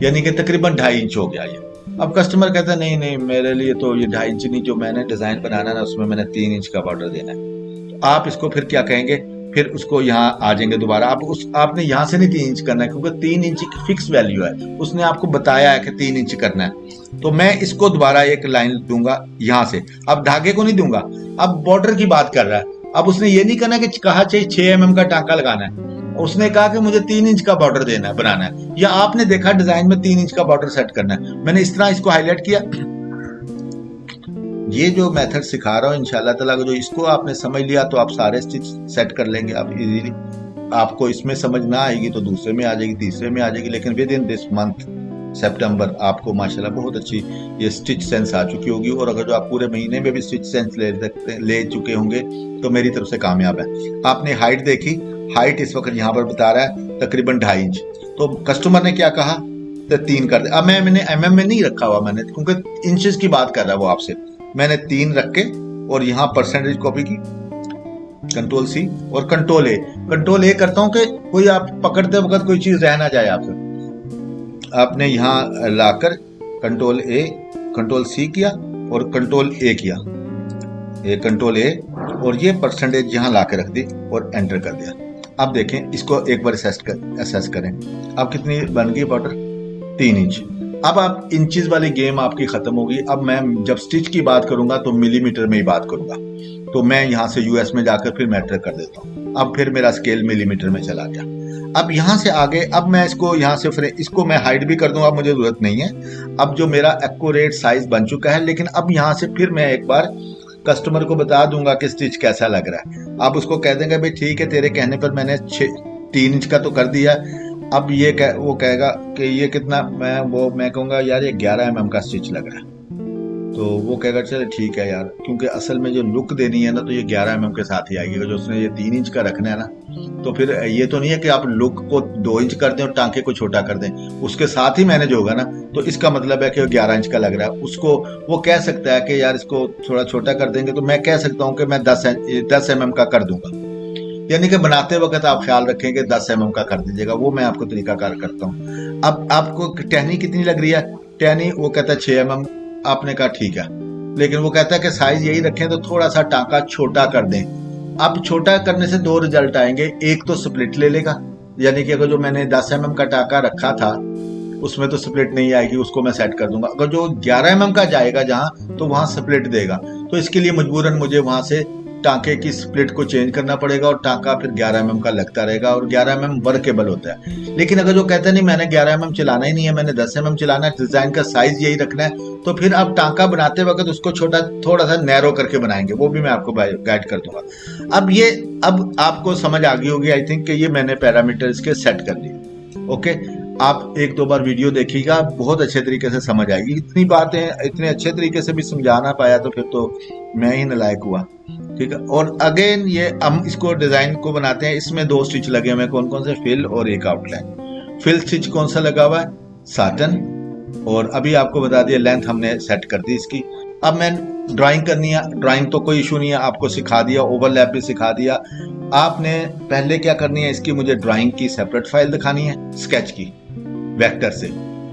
यानी कि तकरीबन 2.5 इंच हो गया ये। अब कस्टमर कहता है नहीं नहीं, मेरे लिए तो ये 2.5 इंच नहीं, जो मैंने डिजाइन बनाना ना उसमें मैंने 3 इंच का बॉर्डर देना है। तो आप इसको फिर क्या कहेंगे, फिर उसको यहाँ आ जाएंगे दोबारा। आपने यहाँ से नहीं 3 इंच करना है, क्योंकि 3 इंच की फिक्स वैल्यू है, उसने आपको बताया है कि 3 इंच करना है। तो मैं इसको दोबारा एक लाइन दूंगा यहाँ से, अब धागे को नहीं दूंगा, अब बॉर्डर की बात कर रहा है। अब उसने ये नहीं करना कि कहा चाहिए 6 mm का टांका लगाना है, उसने कहा कि मुझे 3 इंच का बॉर्डर देना है, बनाना है, या आपने देखा डिजाइन में 3 इंच का बॉर्डर सेट करना है। मैंने इस तरह इसको हाईलाइट किया। ये जो मेथड सिखा रहा हूँ इंशाल्लाह ताला, जो इसको आपने समझ लिया तो आप सारे स्टिच सेट कर लेंगे आप इजीली। आपको इसमें समझ ना आएगी तो दूसरे में आ जाएगी, तीसरे में आ जाएगी, लेकिन विद इन दिस मंथ सितंबर आपको माशाल्लाह बहुत अच्छी ये स्टिच सेंस आ चुकी होगी। और अगर जो आप पूरे महीने में भी स्टिच सेंस ले चुके होंगे तो मेरी तरफ से कामयाब है। आपने हाइट देखी, हाइट इस वक्त यहाँ पर बता रहा है तकरीबन 2.5 इंच। तो कस्टमर ने क्या कहा, तो 3 कर दे। अब मैंने mm में नहीं रखा हुआ, मैंने क्योंकि इंचेस की बात कर रहा है वो आपसे, मैंने 3 रख के और यहाँ परसेंटेज कॉपी की, कंट्रोल C और कंट्रोल ए करता हूँ कि कोई आप पकड़ते वक्त कोई चीज रह ना जाए आपसे। आपने यहाँ लाकर कंट्रोल C किया और कंट्रोल A किया, ये कंट्रोल A, और ये परसेंटेज यहाँ ला के रख दी और एंटर कर दिया। अब देखें, इसको एक बार असेस करें। अब कितनी बन गई बॉर्डर, 3 इंच। अब आप इंचेस वाली गेम आपकी खत्म होगी। अब मैं जब स्टिच की बात करूंगा तो मिलीमीटर में ही बात करूंगा, तो मैं यहाँ से यूएस में जाकर फिर मैट्रिक कर देता हूँ। अब फिर मेरा स्केल मिलीमीटर में चला गया। अब यहाँ से आगे, अब मैं इसको यहाँ से इसको मैं हाइड भी कर दूंगा, अब मुझे जरूरत नहीं है। अब जो मेरा एक्यूरेट साइज बन चुका है, लेकिन अब यहाँ से फिर मैं एक बार कस्टमर को बता दूंगा कि स्टिच कैसा लग रहा है। आप उसको कह देंगे भाई ठीक है, तेरे कहने पर मैंने 3 इंच का तो कर दिया। अब वो कहेगा कि ये कितना, मैं कहूँगा यार ये 11 mm का स्टिच लग रहा है, तो वो कहेगा चले ठीक है यार, क्योंकि असल में जो लुक देनी है ना तो ये 11 mm के साथ ही आएगी। जो उसने ये 3 इंच का रखना है ना, तो फिर ये तो नहीं है कि आप लुक को 2 इंच कर दें और टांके को छोटा कर दें, उसके साथ ही मैनेज होगा ना। तो इसका मतलब है कि 11 इंच का लग रहा है, उसको वो कह सकता है कि यार इसको थोड़ा छोटा कर देंगे, तो मैं कह सकता हूँ कि मैं 10 mm का कर दूंगा। यानी कि बनाते वक्त आप ख्याल रखें कि 10 mm का कर दीजिएगा, वो मैं आपको तरीकाकार करता हूँ। अब आपको टहनी कितनी लग रही है, टहनी वो कहता है 6 mm, आपने कहा ठीक है, लेकिन वो कहता है कि साइज यही रखें तो थोड़ा सा टांका छोटा कर दें। अब छोटा करने से 2 रिजल्ट आएंगे, एक तो स्प्लिट ले लेगा, यानी कि अगर जो मैंने 10 mm का टांका रखा था उसमें तो स्प्लिट नहीं आएगी, उसको मैं सेट कर दूंगा। अगर जो 11 mm का जाएगा जहां, तो वहां स्प्लिट देगा, तो इसके लिए मजबूरन मुझे वहां से टांके की स्प्लिट को चेंज करना पड़ेगा और टांका फिर 11 mm का लगता रहेगा और 11 mm वर्केबल होता है। लेकिन अगर जो कहते हैं नहीं मैंने 11 mm चलाना ही नहीं है, मैंने 10 mm चलाना है, डिजाइन का साइज यही रखना है, तो फिर आप टांका बनाते वक्त उसको थोड़ा सा नैरो करके बनाएंगे, वो भी मैं आपको गाइड कर दूंगा। अब आपको समझ आ गई होगी आई थिंक कि ये मैंने पैरामीटर इसके सेट कर लिए। ओके, आप एक दो बार वीडियो देखिएगा, बहुत अच्छे तरीके से समझ आएगी। इतनी बातें इतने अच्छे तरीके से भी समझा ना पाया तो फिर तो मैं ही नालायक हुआ। ठीक है, और अगेन ये हम इसको डिजाइन को बनाते हैं। इसमें 2 स्टिच लगे हुए हैं, कौन कौन से, फिल और एक आउटलाइन। फिल स्टिच कौन सा लगा हुआ है, साटन, और अभी आपको बता दिया लेंथ हमने सेट कर दी इसकी। अब मैं ड्राइंग करनी है, ड्राइंग तो कोई इशू नहीं है, आपको सिखा दिया, ओवरलैप भी सिखा दिया। आपने पहले क्या करनी है, इसकी मुझे ड्राइंग की सेपरेट फाइल दिखानी है स्केच की वेक्टर से,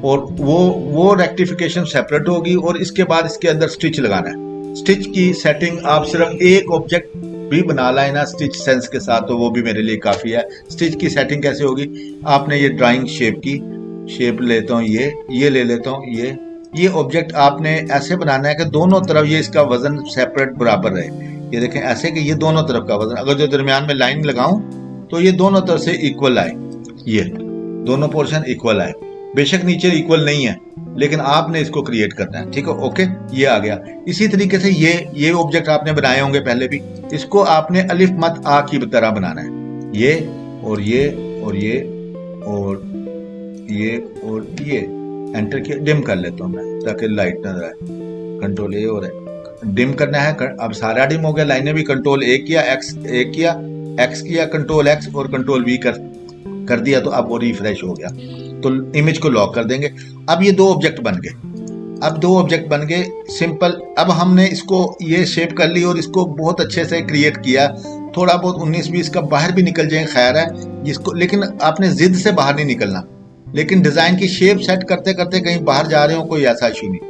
और वो रेक्टिफिकेशन सेपरेट होगी, और इसके बाद इसके अंदर स्टिच लगाना है। स्टिच की सेटिंग आप सिर्फ एक ऑब्जेक्ट भी बना लाए ना स्टिच सेंस के साथ, तो वो भी मेरे लिए काफी है। स्टिच की सेटिंग कैसे होगी, आपने ये ड्राइंग शेप की शेप लेता हूँ, ये ले लेता हूँ, ये ऑब्जेक्ट आपने ऐसे बनाना है कि दोनों तरफ ये इसका वजन सेपरेट बराबर रहे। ये देखें ऐसे कि ये दोनों तरफ का वजन, अगर जो दरमियान में लाइन लगाऊं तो ये दोनों तरफ से इक्वल आए, ये दोनों पोर्शन इक्वल आए। बेशक नीचे इक्वल नहीं है लेकिन आपने इसको क्रिएट करना है। ठीक है, ओके, ये आ गया। इसी तरीके से ये ऑब्जेक्ट आपने बनाए होंगे पहले भी, इसको आपने अलिफ मत आ की तरह बनाना है। ये और ये और ये और ये एंटर किया, डिम कर लेता हूं मैं ताकि लाइट नजर आए। कंट्रोल ए हो रहा है, डिम करना है। अब सारा डिम हो गया, लाइनें भी कंट्रोल ए किया, एक्स किया, कंट्रोल एक्स और कंट्रोल वी कर दिया, तो अब वो रिफ्रेश हो गया। तो इमेज को लॉक कर देंगे। अब ये 2 ऑब्जेक्ट बन गए, सिंपल। अब हमने इसको ये शेप कर ली और इसको बहुत अच्छे से क्रिएट किया। थोड़ा बहुत 19-20 का बाहर भी निकल जाए खैर है इसको, लेकिन आपने जिद से बाहर नहीं निकलना। लेकिन डिजाइन की शेप सेट करते करते कहीं बाहर जा रहे हो, कोई ऐसा इशू नहीं।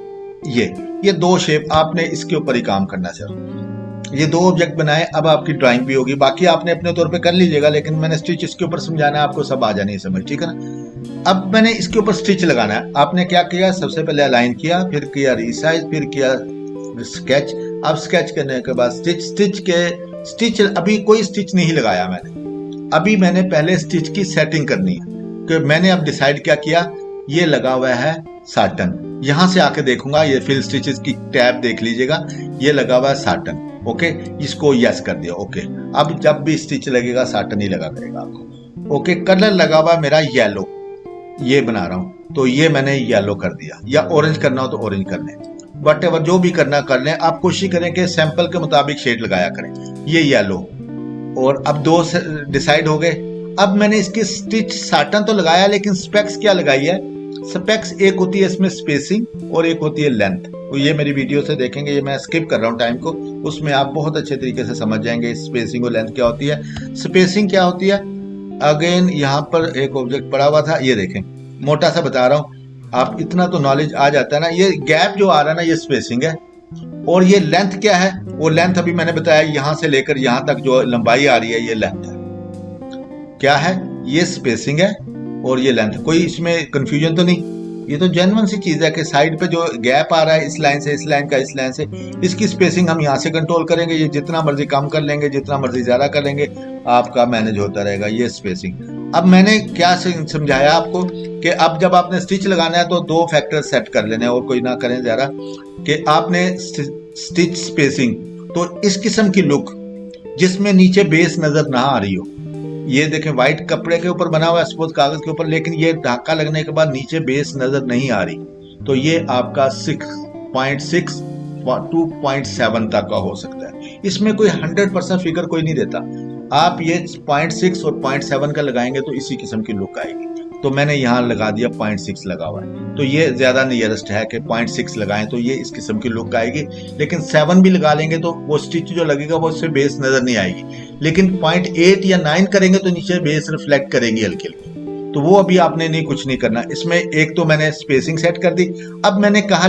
ये 2 शेप आपने इसके ऊपर ही काम करना सर। ये 2 ऑब्जेक्ट बनाए, अब आपकी ड्राइंग भी होगी। बाकी आपने अपने तौर पे कर लीजिएगा, लेकिन मैंने स्टिच इसके ऊपर समझाना है, आपको सब आ जानी है समझ। ठीक है ना। अब मैंने इसके ऊपर स्टिच लगाना है। आपने क्या किया, सबसे पहले अलाइन किया, फिर किया रीसाइज, फिर किया स्केच। अब स्केच करने के बाद स्टिच अभी कोई स्टिच नहीं लगाया मैंने। अभी मैंने पहले स्टिच की सेटिंग करनी है कि मैंने अब डिसाइड क्या किया, ये लगा हुआ है साटन। यहां से आके देखूंगा, ये फिल स्टिचेस की टैब देख लीजिएगा, ये लगा हुआ है साटन। ओके, इसको यस कर दिया। ओके, अब जब भी स्टिच लगेगा साटन ही लगा करेगा आपको। ओके, कलर लगा हुआ मेरा येलो, ये बना रहा हूं तो ये मैंने येलो कर दिया, या ऑरेंज करना हो तो ऑरेंज कर लें, वट एवर जो भी करना कर लें। आप कोशिश करें कि सैंपल के मुताबिक शेड लगाया करें। ये येलो, और अब 2 डिसाइड हो गए। अब मैंने इसकी स्टिच साटन तो लगाया, लेकिन स्पेक्स क्या लगाई है। स्पेक्स एक होती है इसमें स्पेसिंग और एक होती है लेंथ। तो ये मेरी वीडियो से देखेंगे, ये मैं स्किप कर रहा हूँ टाइम को, उसमें आप बहुत अच्छे तरीके से समझ जाएंगे स्पेसिंग और लेंथ क्या होती है। स्पेसिंग क्या होती है, अगेन यहाँ पर एक ऑब्जेक्ट पड़ा हुआ था, ये देखें, मोटा सा बता रहा हूँ, आप इतना तो नॉलेज आ जाता है ना। ये गैप जो आ रहा है ना, ये स्पेसिंग है। और ये लेंथ क्या है, वो लेंथ अभी मैंने बताया, यहां से लेकर यहां तक जो लंबाई आ रही है ये लेंथ है। क्या है, ये स्पेसिंग है और ये लेंथ। कोई इसमें कंफ्यूजन तो नहीं, ये तो जेन्युइन सी चीज है कि साइड पे जो गैप आ रहा है इस लाइन से, इस लाइन का इस लाइन से, इसकी स्पेसिंग हम यहाँ से कंट्रोल करेंगे। ये जितना मर्जी कम कर लेंगे, जितना मर्जी ज्यादा कर लेंगे, आपका मैनेज होता रहेगा। ये स्पेसिंग। अब मैंने क्या समझाया आपको कि अब जब आपने स्टिच लगाना है तो 2 फैक्टर सेट कर लेने, और कोई ना करें ज्यादा, कि आपने स्टिच स्पेसिंग, तो इस किस्म की लुक जिसमें नीचे बेस नजर ना आ रही हो। ये देखें, व्हाइट कपड़े के ऊपर बना हुआ है, सपोज कागज के ऊपर, लेकिन ये धागा लगने के बाद नीचे बेस नजर नहीं आ रही, तो ये आपका 6.6 2.7 तक का हो सकता है। इसमें कोई 100% फिगर कोई नहीं देता। आप ये 0.6 और 0.7 का लगाएंगे तो इसी किस्म की लुक आएगी। तो मैंने यहाँ लगा दिया 0.6 लगा हुआ है, तो ये ज्यादा नियरेस्ट है कि 0.6 लगाएं तो ये इस किस्म की लुक आएगी। लेकिन 7 भी लगा लेंगे तो वो स्टिच जो लगेगा वो उससे बेस नजर नहीं आएगी। लेकिन 0.8 या 9 करेंगे तो नीचे बेस रिफ्लेक्ट करेंगी हल्की हल्की, तो वो अभी आपने नहीं, कुछ नहीं करना इसमें। एक तो मैंने स्पेसिंग सेट कर दी। अब मैंने कहा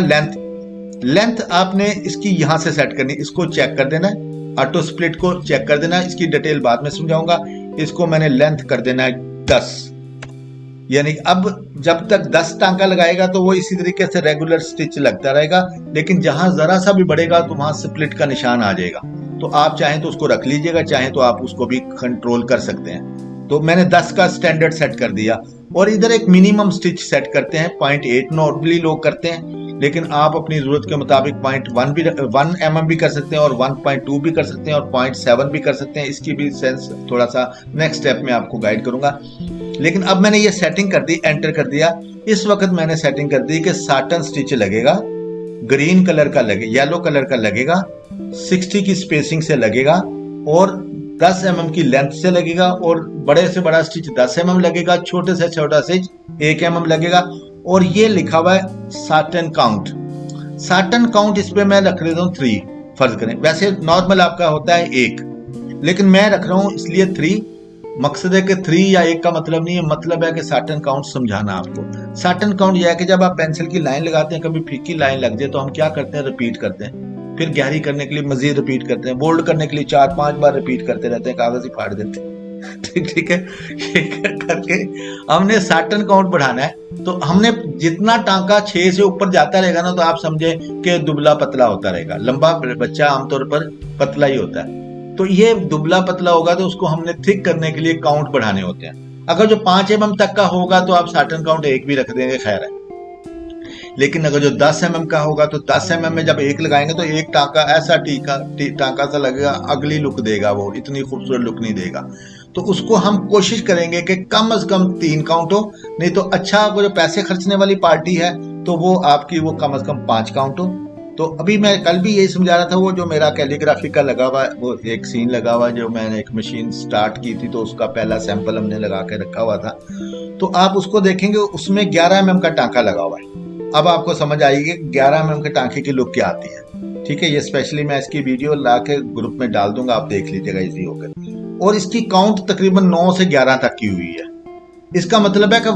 लेंथ आपने इसकी यहां से सेट करनी, इसको चेक कर देना है, ऑटो स्प्लिट को चेक कर देना, इसकी डिटेल बाद में समझाऊंगा। इसको मैंने लेंथ कर देना है 10, यानी अब जब तक 10 टांका लगाएगा तो वो इसी तरीके से रेगुलर स्टिच लगता रहेगा, लेकिन जहां जरा सा भी बढ़ेगा तो वहां स्प्लिट का निशान आ जाएगा। तो आप चाहें तो उसको रख लीजिएगा, चाहें तो आप उसको भी कंट्रोल कर सकते हैं। तो मैंने 10 का स्टैंडर्ड सेट कर दिया और इधर एक मिनिमम स्टिच सेट करते हैं। 0.8 नॉर्मली लोग करते हैं, लेकिन आप अपनी जरूरत के मुताबिक 0.1 भी 1 mm भी कर सकते हैं और 1.2 भी कर सकते हैं और 0.7 भी कर सकते हैं। इसकी भी सेंस थोड़ा सा नेक्स्ट स्टेप में आपको गाइड करूंगा। लेकिन अब मैंने ये सेटिंग कर दी, एंटर कर दिया। इस वक्त मैंने सेटिंग कर दी कि साटन स्टिच लगेगा, ग्रीन कलर का लगे, येलो कलर का लगेगा, 60 की स्पेसिंग से लगेगा और 10 mm की लेंथ से लगेगा और बड़े से बड़ा स्टिच 10 mm लगेगा, छोटे से छोटा स्टिच 1 mm लगेगा। और ये लिखा हुआ है साटन काउंट। साटन काउंट इस पे मैं रख लेता हूँ 3, फर्ज करें। वैसे नॉर्मल आपका होता है 1, लेकिन मैं रख रहा हूं इसलिए 3। मकसद है कि 3 या 1 का मतलब नहीं है, मतलब है कि साटन काउंट समझाना आपको। साटन काउंट यह है कि जब आप पेंसिल की लाइन लगाते हैं, कभी फीकी लाइन लग जाए तो हम क्या करते हैं, रिपीट करते हैं। फिर गहरी करने के लिए मजीद रिपीट करते हैं, बोल्ड करने के लिए 4-5 बार रिपीट करते रहते हैं, कागज ही फाड़ देते हैं। ठीक है, ये करके हमने साटन काउंट बढ़ाना है। तो हमने जितना टांका 6 से ऊपर जाता रहेगा ना, तो आप समझे कि दुबला पतला होता रहेगा। लंबा बच्चा आमतौर पर पतला ही होता है, तो ये दुबला पतला होगा तो उसको हमने थिक करने के लिए काउंट बढ़ाने होते हैं। अगर जो 5 mm तक का होगा तो आप साटन काउंट 1 भी रख देंगे, खैर है। लेकिन अगर जो 10 mm का होगा तो 10 mm में जब 1 लगाएंगे तो एक टांका ऐसा टांका सा लगेगा, अगली लुक देगा, वो इतनी खूबसूरत लुक नहीं देगा। तो उसको हम कोशिश करेंगे कि कम से कम 3 काउंट हो, नहीं तो अच्छा वो जो पैसे खर्चने वाली पार्टी है तो वो आपकी वो कम से कम 5 काउंट हो। तो अभी मैं कल भी यही समझा रहा था, वो जो मेरा कैलीग्राफी का लगा हुआ वो एक सीन लगा हुआ, जो मैंने एक मशीन स्टार्ट की थी तो उसका पहला सैंपल हमने लगा के रखा हुआ था। तो आप उसको देखेंगे, उसमें 11 mm का टांका लगा हुआ है। अब आपको समझ आएगी 11 mm के टांके की लुक क्या आती है। ठीक है, ये स्पेशली मैं इसकी वीडियो ला के ग्रुप में डाल दूंगा, आप देख लीजिएगा इजी होकर। और इसकी काउंट तकरीबन 9 से 11 तक की हुई है। इसका मतलब है कि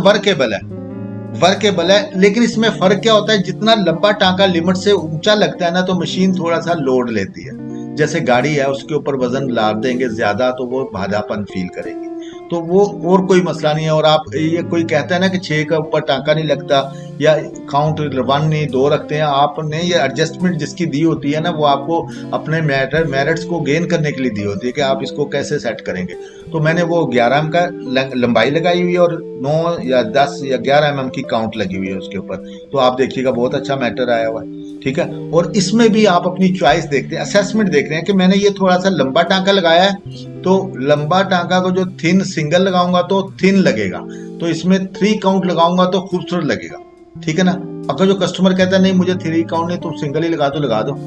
वर्केबल है, लेकिन इसमें फर्क क्या होता है, जितना लंबा टांका लिमिट से ऊंचा लगता है ना, तो मशीन थोड़ा सा लोड लेती है। जैसे गाड़ी है, उसके ऊपर वजन लाद देंगे ज्यादा तो वो भारापन फील करेगी, तो वो और कोई मसला नहीं है। और आप ये कोई कहता है ना कि 6 का ऊपर टांका नहीं लगता या काउंट 1 नहीं 2 रखते हैं, आपने ये एडजस्टमेंट जिसकी दी होती है ना, वो आपको अपने मेरिट्स को गेन करने के लिए दी होती है कि आप इसको कैसे सेट करेंगे। तो मैंने वो 11 mm का लंबाई लगाई हुई है और 9 या 10 या 11 mm की काउंट लगी हुई है उसके ऊपर। तो आप देखिएगा बहुत अच्छा मैटर आया हुआ है। ठीक है, और इसमें भी आप अपनी चॉइस देखते हैं, असेसमेंट देख रहे हैं कि मैंने ये थोड़ा सा लंबा टांका लगाया है, तो लंबा टांका को जो थिन सिंगल लगाऊंगा तो थिन लगेगा, तो इसमें 3 काउंट लगाऊंगा तो खूबसूरत लगेगा। ठीक है ना। अगर जो कस्टमर कहता है नहीं मुझे 3 काउंट नहीं, तुम सिंगल ही लगा दो,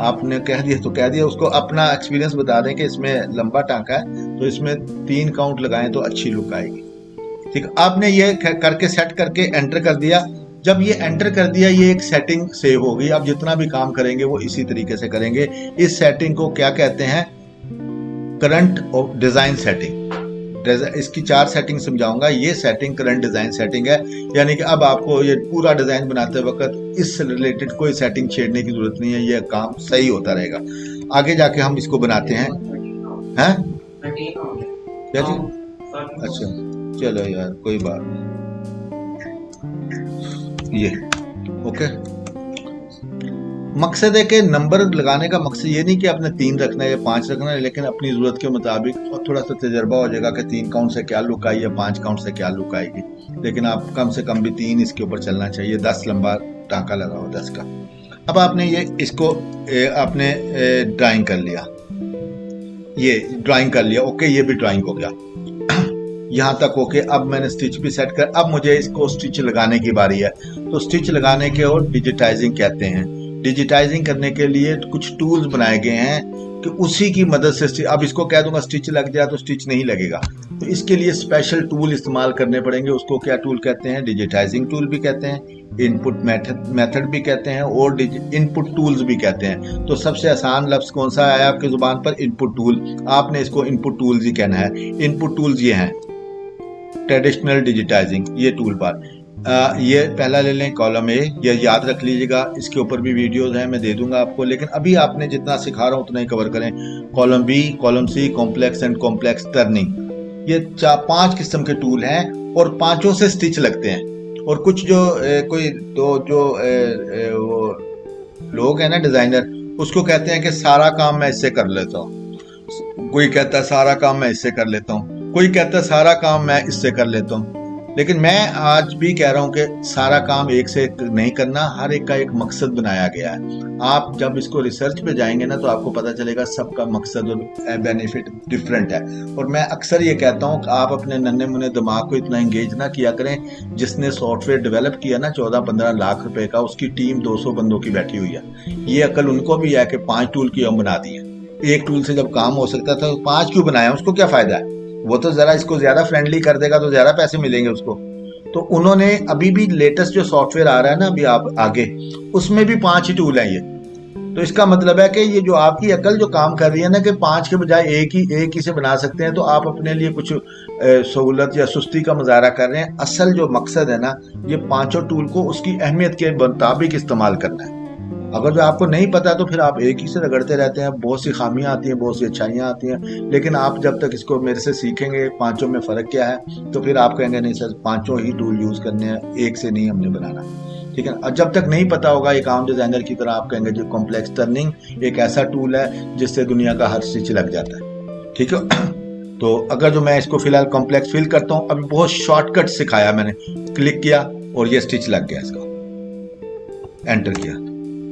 आपने कह दिया तो कह दिया, उसको अपना एक्सपीरियंस बता दें कि इसमें लंबा टांका है तो इसमें 3 काउंट लगाएं तो अच्छी लुक आएगी। ठीक, आपने ये करके सेट करके एंटर कर दिया। जब ये एंटर कर दिया, ये एक सेटिंग सेव हो गई। अब जितना भी काम करेंगे वो इसी तरीके से करेंगे। इस सेटिंग को क्या कहते हैं, करंट ऑफ डिजाइन सेटिंग। इसकी 4 सेटिंग समझाऊंगा। ये सेटिंग करंट डिजाइन सेटिंग है, यानी कि अब आपको ये पूरा डिजाइन बनाते वक्त इससे रिलेटेड कोई सेटिंग छेड़ने की जरूरत नहीं है, ये काम सही होता रहेगा। आगे जाके हम इसको बनाते हैं। हैं क्या जी? अच्छा चलो यार कोई बात नहीं, ये ओके। मकसद है कि नंबर लगाने का मकसद ये नहीं कि आपने 3 रखना है या 5 रखना है, लेकिन अपनी जरूरत के मुताबिक और थोड़ा सा तजर्बा हो जाएगा कि 3 काउंट से क्या लुक आई या 5 काउंट से क्या लुक आएगी। लेकिन आप कम से कम भी 3 इसके ऊपर चलना चाहिए। 10 लंबा टांका लगा हुआ 10 का। अब आपने ये इसको आपने ड्राइंग कर लिया, ये ड्राइंग कर लिया, ओके, ये भी ड्राइंग हो गया यहाँ तक ओके। अब मैंने स्टिच भी सेट कर, अब मुझे इसको स्टिच लगाने की बारी है। तो स्टिच लगाने के और डिजिटाइजिंग कहते हैं। डिजिटाइजिंग करने के लिए कुछ टूल्स बनाए गए हैं कि उसी की मदद से, अब इसको कह दूंगा स्टिच लग जाए तो स्टिच नहीं लगेगा, तो इसके लिए स्पेशल टूल इस्तेमाल करने पड़ेंगे। उसको क्या टूल कहते हैं, डिजिटाइजिंग टूल भी कहते हैं, इनपुट मेथड भी कहते हैं और इनपुट टूल्स भी कहते हैं। तो सबसे आसान लफ्ज कौन सा आया आपकी जुबान पर, इनपुट टूल। आपने इसको इनपुट टूल्स ही कहना है। इनपुट टूल्स ये हैं, ट्रेडिशनल डिजिटाइजिंग, ये टूल बार, ये पहला ले लें, कॉलम ए, ये याद रख लीजिएगा। इसके ऊपर भी वीडियोस हैं, मैं दे दूंगा आपको, लेकिन अभी आपने जितना सिखा रहा हूं उतना ही कवर करें। Column B, column C, complex and complex turning. ये 5 किस्म के टूल हैं और पांचों से स्टिच लगते हैं। और कुछ जो कोई तो जो वो लोग हैं ना डिजाइनर, उसको कहते हैं कि सारा काम मैं इससे कर लेता हूँ। कोई कहता है सारा काम मैं इससे कर लेता हूँ, कोई कहता है सारा काम मैं इससे कर लेता हूँ। लेकिन मैं आज भी कह रहा हूँ कि सारा काम एक से एक नहीं करना, हर एक का एक मकसद बनाया गया है। आप जब इसको रिसर्च पे जाएंगे ना तो आपको पता चलेगा सबका मकसद और बेनिफिट डिफरेंट है। और मैं अक्सर ये कहता हूँ कि आप अपने नन्हे मुन्ने दिमाग को इतना इंगेज ना किया करें। जिसने सॉफ्टवेयर डेवलप किया ना 14-15 लाख रुपए का, उसकी टीम 200 बंदों की बैठी हुई है। ये अकल उनको भी है कि 5 टूल क्यों बना दिए। एक टूल से जब काम हो सकता था तो 5 क्यों बनाया, उसको क्या फायदा है। वो तो जरा इसको ज्यादा फ्रेंडली कर देगा तो ज्यादा पैसे मिलेंगे उसको। तो उन्होंने अभी भी लेटेस्ट जो सॉफ्टवेयर आ रहा है ना अभी आप आगे, उसमें भी 5 ही टूल हैं ये। तो इसका मतलब है कि ये जो आपकी अकल जो काम कर रही है ना कि 5 के बजाय एक ही से बना सकते हैं, तो आप अपने लिए कुछ सहूलत या सुस्ती का मुजाहरा कर रहे हैं। असल जो मकसद है ना, ये पांचों टूल को उसकी अहमियत के मुताबिक इस्तेमाल करना है। अगर जो आपको नहीं पता तो फिर आप एक ही से रगड़ते रहते हैं। बहुत सी खामियां आती हैं, बहुत सी अच्छाइयां आती हैं, लेकिन आप जब तक इसको मेरे से सीखेंगे पांचों में फर्क क्या है, तो फिर आप कहेंगे नहीं सर पांचों ही टूल यूज करने हैं, एक से नहीं हमने बनाना। ठीक है। और जब तक नहीं पता होगा एक आम डिजाइनर की तरह आप कहेंगे जो कॉम्प्लेक्स टर्निंग एक ऐसा टूल है जिससे दुनिया का हर स्टिच लग जाता है। ठीक है। तो अगर जो मैं इसको फिलहाल कॉम्प्लेक्स फिल करता हूँ, अभी बहुत शॉर्टकट सिखाया मैंने। क्लिक किया और ये स्टिच लग गया, इसका एंटर किया,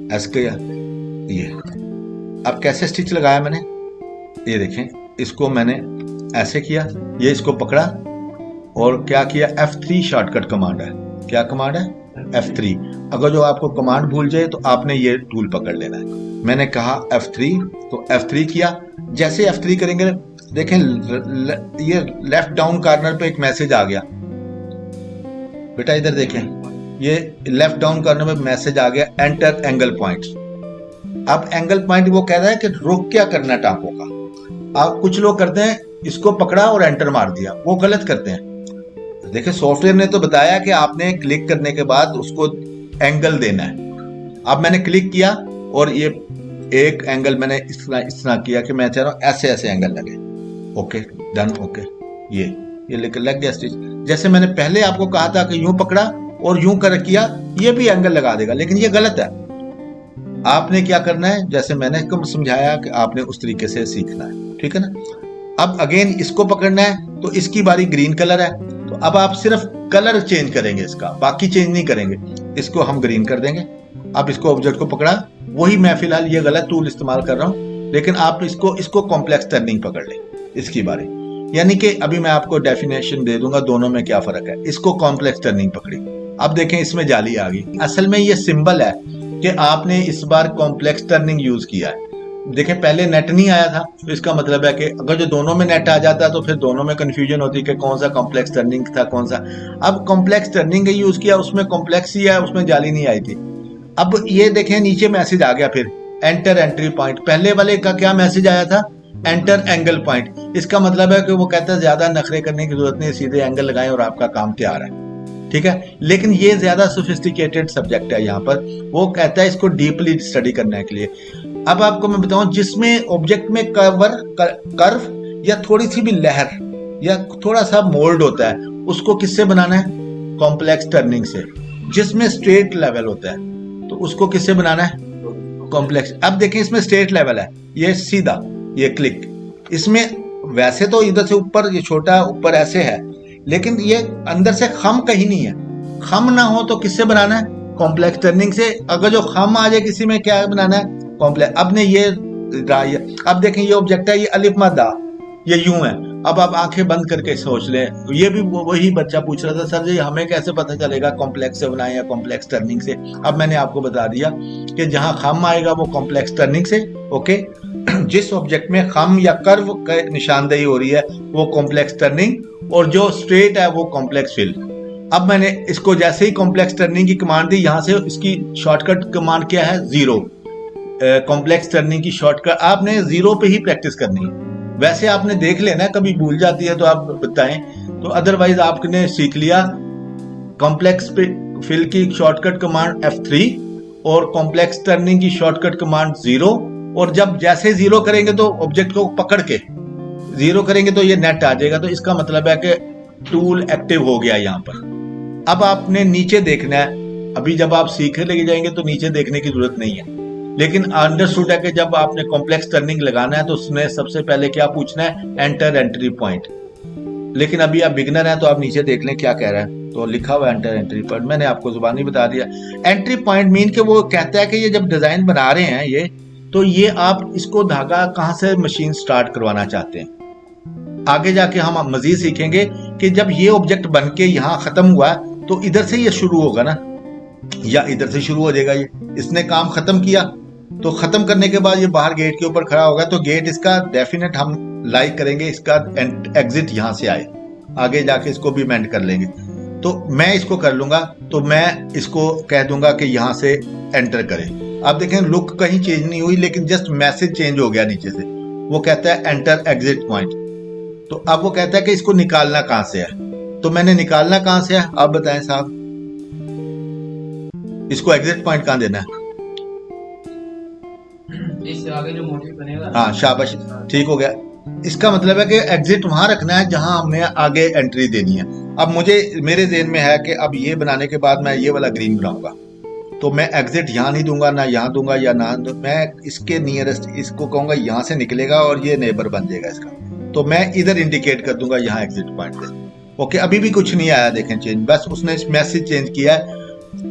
ऐसे किया, ये अब कैसे स्टिच लगाया मैंने, ये देखें। इसको मैंने ऐसे किया, ये इसको पकड़ा और क्या किया, F3 शॉर्टकट कमांड है। क्या कमांड है? F3। अगर जो आपको कमांड भूल जाए तो आपने ये टूल पकड़ लेना है। मैंने कहा F3, तो F3 किया। जैसे F3 करेंगे देखें ये लेफ्ट डाउन कॉर्नर पे एक मैसेज आ गया। बेटा इधर देखें, ये लेफ्ट डाउन कॉर्नर पे मैसेज आ गया, एंटर एंगल पॉइंट। अब एंगल पॉइंट वो कह रहा है कि रुक क्या करना है टांकों का। अब कुछ लोग करते हैं इसको पकड़ा और एंटर मार दिया, वो गलत करते हैं। देखिए सॉफ्टवेयर ने तो बताया कि आपने क्लिक करने के बाद उसको एंगल देना है। अब मैंने क्लिक किया और ये एक एंगल मैंने इस तरह किया कि मैं चाह रहा हूं ऐसे ऐसे एंगल लगे। ओके डन, ओके ये लग गया स्टिच। जैसे मैंने पहले आपको कहा था कि यूं पकड़ा और यूं कर किया, ये भी एंगल लगा देगा, लेकिन ये गलत है। आपने क्या करना है, जैसे मैंने इसको समझाया कि आपने उस तरीके से सीखना है। ठीक है ना। अब अगेन इसको पकड़ना है, तो इसकी बारी ग्रीन कलर है, तो अब आप सिर्फ कलर चेंज करेंगे इसका, बाकी चेंज नहीं करेंगे। इसको हम ग्रीन कर देंगे। अब इसको ऑब्जेक्ट को पकड़ा, वही मैं फिलहाल ये गलत टूल इस्तेमाल कर रहा हूं, लेकिन आप इसको कॉम्प्लेक्स टर्निंग पकड़ लें, इसकी बारी। यानी कि अभी मैं आपको डेफिनेशन दे दूंगा दोनों में क्या फर्क है। इसको कॉम्प्लेक्स टर्निंग पकड़ी, अब देखें इसमें जाली आ गई। असल में ये सिंबल है कि आपने इस बार कॉम्प्लेक्स टर्निंग यूज किया है। देखें पहले नेट नहीं आया था, तो इसका मतलब है कि अगर जो दोनों में नेट आ जाता तो फिर दोनों में कंफ्यूजन होती कि कौन सा कॉम्प्लेक्स टर्निंग था कौन सा। अब कॉम्प्लेक्स टर्निंग यूज किया, उसमें कॉम्प्लेक्स ही है, उसमें जाली नहीं आई थी। अब ये देखें नीचे मैसेज आ गया, फिर एंटर एंट्री पॉइंट। पहले वाले का क्या मैसेज आया था, एंटर एंगल पॉइंट। इसका मतलब है कि वो कहता है ज्यादा नखरे करने की जरूरत नहीं, सीधे एंगल लगाएं और आपका काम तैयार है। ठीक है। लेकिन ये ज्यादा सोफिस्टिकेटेड सब्जेक्ट है, यहाँ पर वो कहता है इसको डीपली स्टडी करने के लिए। अब आपको मैं बताऊं, जिसमें ऑब्जेक्ट में कर्व या थोड़ी सी भी लहर या थोड़ा सा मोल्ड होता है, उसको किससे बनाना है, कॉम्प्लेक्स टर्निंग से। जिसमें स्ट्रेट लेवल होता है तो उसको किससे बनाना है, कॉम्प्लेक्स। अब देखें इसमें स्ट्रेट लेवल है, ये सीधा, ये क्लिक। इसमें वैसे तो इधर से ऊपर ये छोटा ऊपर ऐसे है, लेकिन ये अंदर से खम कहीं नहीं है। खम ना हो तो किससे बनाना है, कॉम्प्लेक्स टर्निंग से। अगर जो खम आ जाए किसी में, क्या बनाना है, कॉम्प्लेक्स। अब ने ये अब देखें ये ऑब्जेक्ट है, ये अलिफ मद्दा, ये यूं है। अब आप आंखें बंद करके सोच लें, ये भी वही बच्चा पूछ रहा था सर जी हमें कैसे पता चलेगा कॉम्प्लेक्स से बनाए या कॉम्प्लेक्स टर्निंग से। अब मैंने आपको बता दिया कि जहां खम आएगा वो कॉम्प्लेक्स टर्निंग से। ओके। जिस ऑब्जेक्ट में खम या कर्व निशानदेही हो रही है वो कॉम्प्लेक्स टर्निंग, और जो स्ट्रेट है वो कॉम्प्लेक्स फिल। अब मैंने इसको जैसे ही कॉम्प्लेक्स टर्निंग की कमांड दी, यहां से इसकी शॉर्टकट कमांड क्या है, 0। कॉम्प्लेक्स टर्निंग की शॉर्टकट आपने 0 पे ही प्रैक्टिस करनी है। वैसे आपने देख लेना, कभी भूल जाती है तो आप बताएं, तो अदरवाइज आपने सीख लिया कॉम्प्लेक्स फिल की शॉर्टकट कमांड F3 और कॉम्प्लेक्स टर्निंग की शॉर्टकट कमांड 0। और जब जैसे 0 करेंगे तो ऑब्जेक्ट को पकड़ के 0 करेंगे तो ये नेट आ जाएगा। तो इसका मतलब है कि टूल एक्टिव हो गया यहाँ पर। अब आपने नीचे देखना है। अभी जब आप सीखने लगे जाएंगे तो नीचे देखने की जरूरत नहीं है, लेकिन अंडरस्टूड है कि जब आपने कॉम्प्लेक्स टर्निंग लगाना है तो उसने सबसे पहले क्या पूछना है, एंटर एंट्री पॉइंट। लेकिन अभी आप बिगनर हैं तो आप नीचे देख लें क्या कह रहा है। तो लिखा हुआ एंटर एंट्री पॉइंट, मैंने आपको जुबानी बता दिया। एंट्री पॉइंट मीन के वो कहता है कि ये जब डिजाइन बना रहे हैं ये, तो ये आप इसको धागा कहाँ से मशीन स्टार्ट करवाना चाहते हैं। आगे जाके हम मजीद सीखेंगे कि जब ये ऑब्जेक्ट बन के यहाँ खत्म हुआ तो इधर से ये शुरू होगा ना, या इधर से शुरू हो जाएगा। ये इसने काम खत्म किया, तो खत्म करने के बाद ये बाहर गेट के ऊपर खड़ा होगा, तो गेट इसका डेफिनेट हम लाइक करेंगे, इसका एग्जिट यहां से आए। आगे जाके इसको भी मेंट कर लेंगे। तो मैं इसको कर लूंगा, तो मैं इसको कह दूंगा कि यहां से एंटर करें। आप देखें लुक कहीं चेंज नहीं हुई, लेकिन जस्ट मैसेज चेंज हो गया नीचे से। वो कहता है एंटर एग्जिट पॉइंट। तो अब वो कहता है कि इसको निकालना कहां से है। तो मैंने निकालना कहां से है, आप बताएं साहब। इसको एग्जिट पॉइंट कहां देना है, इससे आगे जो मोटिव बनेगा। हाँ शाबाश, ठीक हो गया। इसका मतलब है कि एग्जिट वहां रखना है जहां हमने आगे एंट्री देनी है। अब मुझे मेरे ज़हन में है कि अब ये बनाने के बाद मैं ये वाला ग्रीन बनाऊंगा, तो मैं एग्जिट यहाँ नहीं दूंगा, ना यहाँ दूंगा या ना मैं इसके नियरेस्ट इसको कहूंगा यहाँ से निकलेगा और ये नेबर बन जाएगा इसका। तो मैं इधर इंडिकेट कर दूंगा यहाँ एग्जिट पॉइंट दे। ओके, अभी भी कुछ नहीं आया, देखें चेंज, बस उसने मैसेज चेंज किया है,